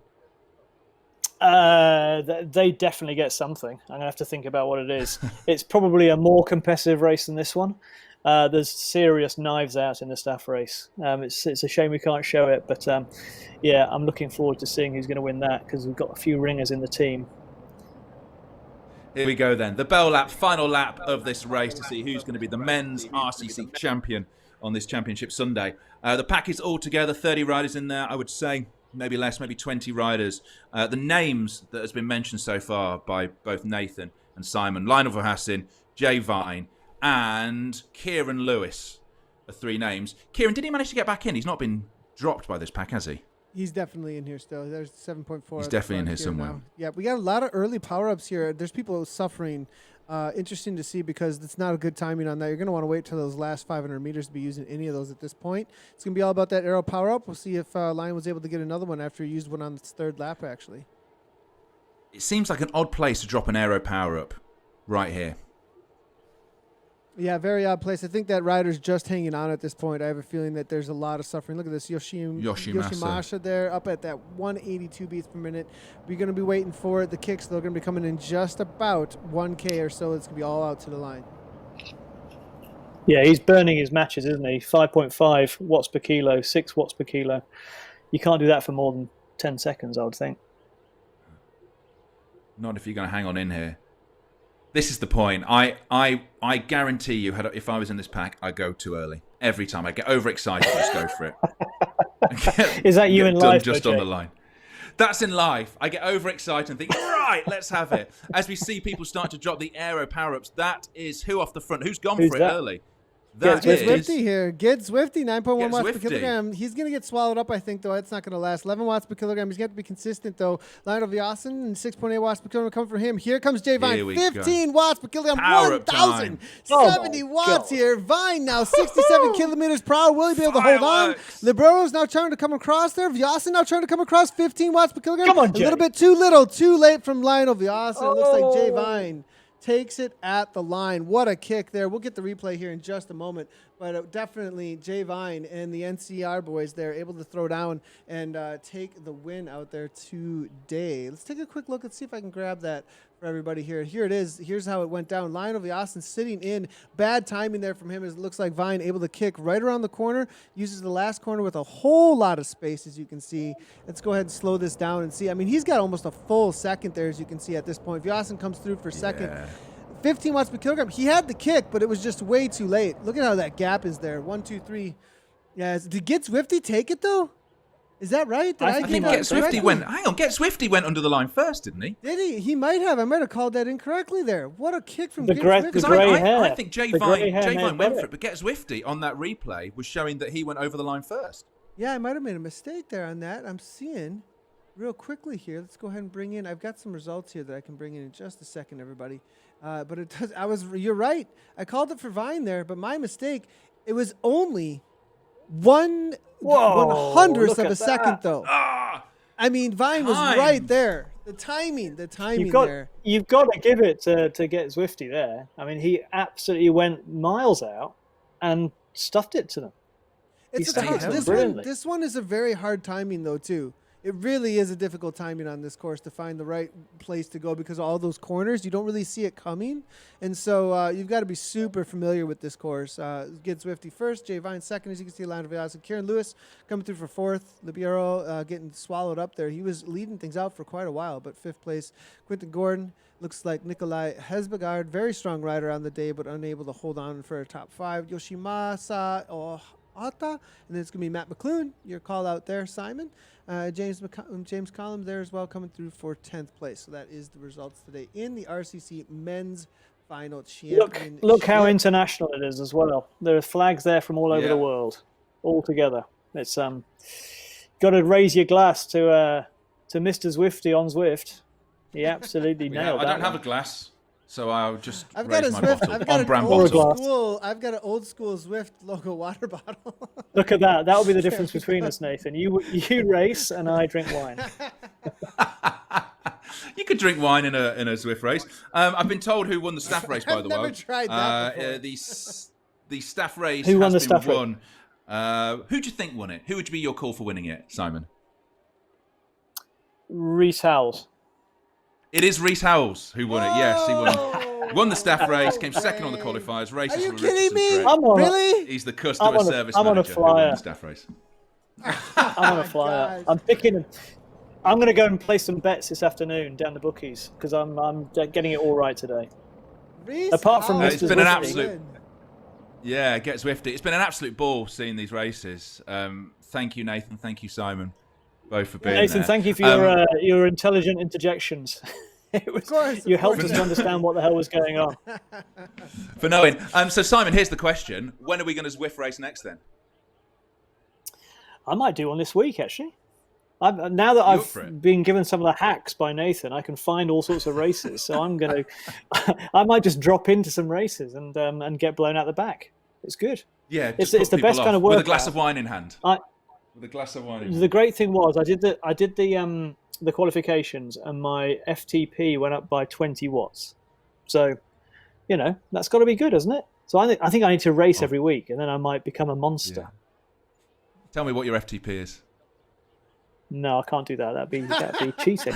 They definitely get something. I'm going to have to think about what it is. It's probably a more competitive race than this one. There's serious knives out in the staff race. It's a shame we can't show it, but yeah, I'm looking forward to seeing who's going to win that because we've got a few ringers in the team. Here we go then. The bell lap, final lap of this race to see who's going to be the men's RCC champion on this championship Sunday. The pack is all together, 30 riders in there, I would say. Maybe less, maybe 20 riders. The names that has been mentioned so far by both Nathan and Simon, Lionel Verhassen, Jay Vine, and Kieran Lewis are 3 names. Kieran, did he manage to get back in? He's not been dropped by this pack, has he? He's definitely in here still. There's 7.4. He's definitely in here somewhere. Now. Yeah, we got a lot of early power-ups here. There's people suffering. Interesting to see because it's not a good timing on that. You're going to want to wait till those last 500 meters to be using any of those at this point. It's going to be all about that aero power-up. We'll see if Lion was able to get another one after he used one on his 3rd lap, actually. It seems like an odd place to drop an aero power-up right here. Yeah, very odd place. I think that rider's just hanging on at this point. I have a feeling that there's a lot of suffering. Look at this Yoshimasa there up at that 182 beats per minute. We're going to be waiting for the kicks. They're going to be coming in just about 1K or so. It's going to be all out to the line. Yeah, he's burning his matches, isn't he? 5.5 watts per kilo, 6 watts per kilo. You can't do that for more than 10 seconds, I would think. Not if you're going to hang on in here. This is the point. I guarantee you, if I was in this pack, I'd go too early. Every time. I get overexcited, just go for it. Is that you in life? Just on the line. That's in life. I get overexcited and think, right, let's have it. As we see people start to drop the aero power-ups, that is who off the front? Who's gone for it early? Get Zwifty here. Get Zwifty, 9.1 watts per Zwifty. kilogram. He's going to get swallowed up, I think, though. It's not going to last. 11 watts per kilogram. He's got to be consistent, though. Lionel Verhassen and 6.8 watts per kilogram coming from him. Here comes Jay Vine. 15 watts per kilogram. 1,070 watts here. Vine now 67 kilometers per hour. Will he be able to hold on? Librero's now trying to come across there. Verhassen now trying to come across. 15 watts per kilogram. Come on, Jay. A little bit too little. Too late from Lionel Verhassen. It looks like Jay Vine takes it at the line. What a kick there. We'll get the replay here in just a moment. But definitely Jay Vine and the NCR boys there able to throw down and take the win out there today. Let's take a quick look and see if I can grab that for everybody here. Here it is. Here's how it went down. Lionel Verhassen sitting in. Bad timing there from him. As it looks like Vine able to kick right around the corner. Uses the last corner with a whole lot of space, as you can see. Let's go ahead and slow this down and see. I mean, he's got almost a full second there, as you can see at this point. Verhassen comes through for second. 15 watts per kilogram. He had the kick, but it was just way too late. Look at how that gap is there. 1, 2, 3. Yeah, did Get Zwifty take it, though? Is that right? I think Get Zwifty went. Hang on, Get Zwifty went under the line first, didn't he? Did he? He might have. I might have called that incorrectly there. What a kick from the Get Zwifty. Zwifty. I think Jay Vine went for it, but Get Zwifty on that replay was showing that he went over the line first. Yeah, I might have made a mistake there on that. I'm seeing real quickly here. Let's go ahead and bring in. I've got some results here that I can bring in just a second, everybody. But it does. You're right. I called it for Vine there, but my mistake. It was only 1/100th of a second, though. I mean, Vine was right there. The timing there. You've got to give it to Get Zwifty there. I mean, he absolutely went miles out and stuffed it to them. This one is a very hard timing, though, too. It really is a difficult timing on this course to find the right place to go because of all those corners. You don't really see it coming. And so you've got to be super familiar with this course. Get Zwifty first, Jay Vine second, as you can see, Lionel Verhassen. Kieran Lewis coming through for fourth. Libero getting swallowed up there. He was leading things out for quite a while, but fifth place. Quentin Gordon looks like Nikolai Hesbegard, very strong rider on the day, but unable to hold on for a top 5. Yoshimasa Ata, and then it's going to be Matt McClune, your call out there, Simon. James Collins there as well, coming through for 10th place. So that is the results today in the RCC Men's Final Championship. Look how international it is as well. There are flags there from all over the world, all together. It's got to raise your glass to Mr. Zwifty on Zwift. He absolutely nailed that. I don't have a glass, so I'll just I've got raise a my Zwift. bottle. I've got On-brand an old bottle. school. I've got an old school Zwift logo water bottle. Look at that. That'll be the difference between us, Nathan. You race and I drink wine. You could drink wine in a Zwift race. I've been told who won the staff race, by the way. I've never tried that before. The staff race Who won has the been staff won. Who do you think won it? Who would be your call for winning it, Simon? Reese Howells. It is Reese Howells who won it. Yes, he won the staff race, came second on the qualifiers. Races Are you were kidding me? Really? He's the customer service manager who won the staff race. I'm on a flyer. I'm picking. I'm going to go and play some bets this afternoon down the bookies because I'm getting it all right today. Apart from it's been an absolute. Yeah, get Zwifty. It's been an absolute ball seeing these races. Thank you, Nathan. Thank you, Simon. Both for being Nathan, there. thank you for your intelligent interjections. You helped us to understand what the hell was going on. For knowing. So, Simon, here's the question. When are we going to Zwift race next then? I might do one this week, actually. Now that I've been given some of the hacks by Nathan, I can find all sorts of races. So I'm going to... I might just drop into some races and get blown out the back. It's good. Yeah, it's the best kind of work. With a glass of wine in hand. With a glass of wine in hand. The great thing was I did the qualifications and my FTP went up by 20 watts. So, that's got to be good, hasn't it? So I think I need to race every week and then I might become a monster. Yeah. Tell me what your FTP is. No, I can't do that. That'd be cheating.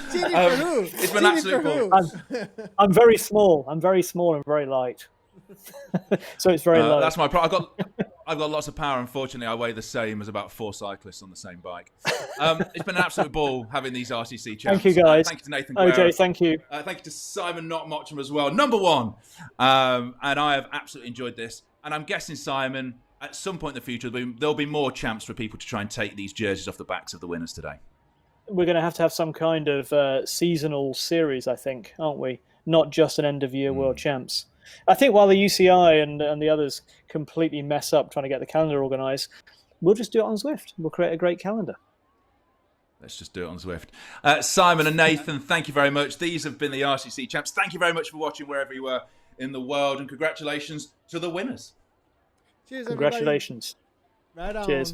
Cheating for who? It's been absolutely cool. I'm very small. I'm very small and very light. So it's very low. That's my problem. I've got lots of power. Unfortunately, I weigh the same as about 4 cyclists on the same bike. It's been an absolute ball having these RCC champs. Thank you, guys. Thank you to Nathan Guerra. OJ, thank you. Thank you to Simon Mottram as well. Number 1. And I have absolutely enjoyed this. And I'm guessing, Simon, at some point in the future, there'll be more champs for people to try and take these jerseys off the backs of the winners today. We're going to have some kind of seasonal series, I think, aren't we? Not just an end-of-year world champs. I think while the UCI and the others completely mess up trying to get the calendar organised, we'll just do it on Zwift. We'll create a great calendar. Let's just do it on Zwift. Simon and Nathan, thank you very much. These have been the RCC champs. Thank you very much for watching wherever you were in the world, and congratulations to the winners. Cheers, congratulations. Everybody. Right on. Cheers.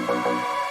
Thank you.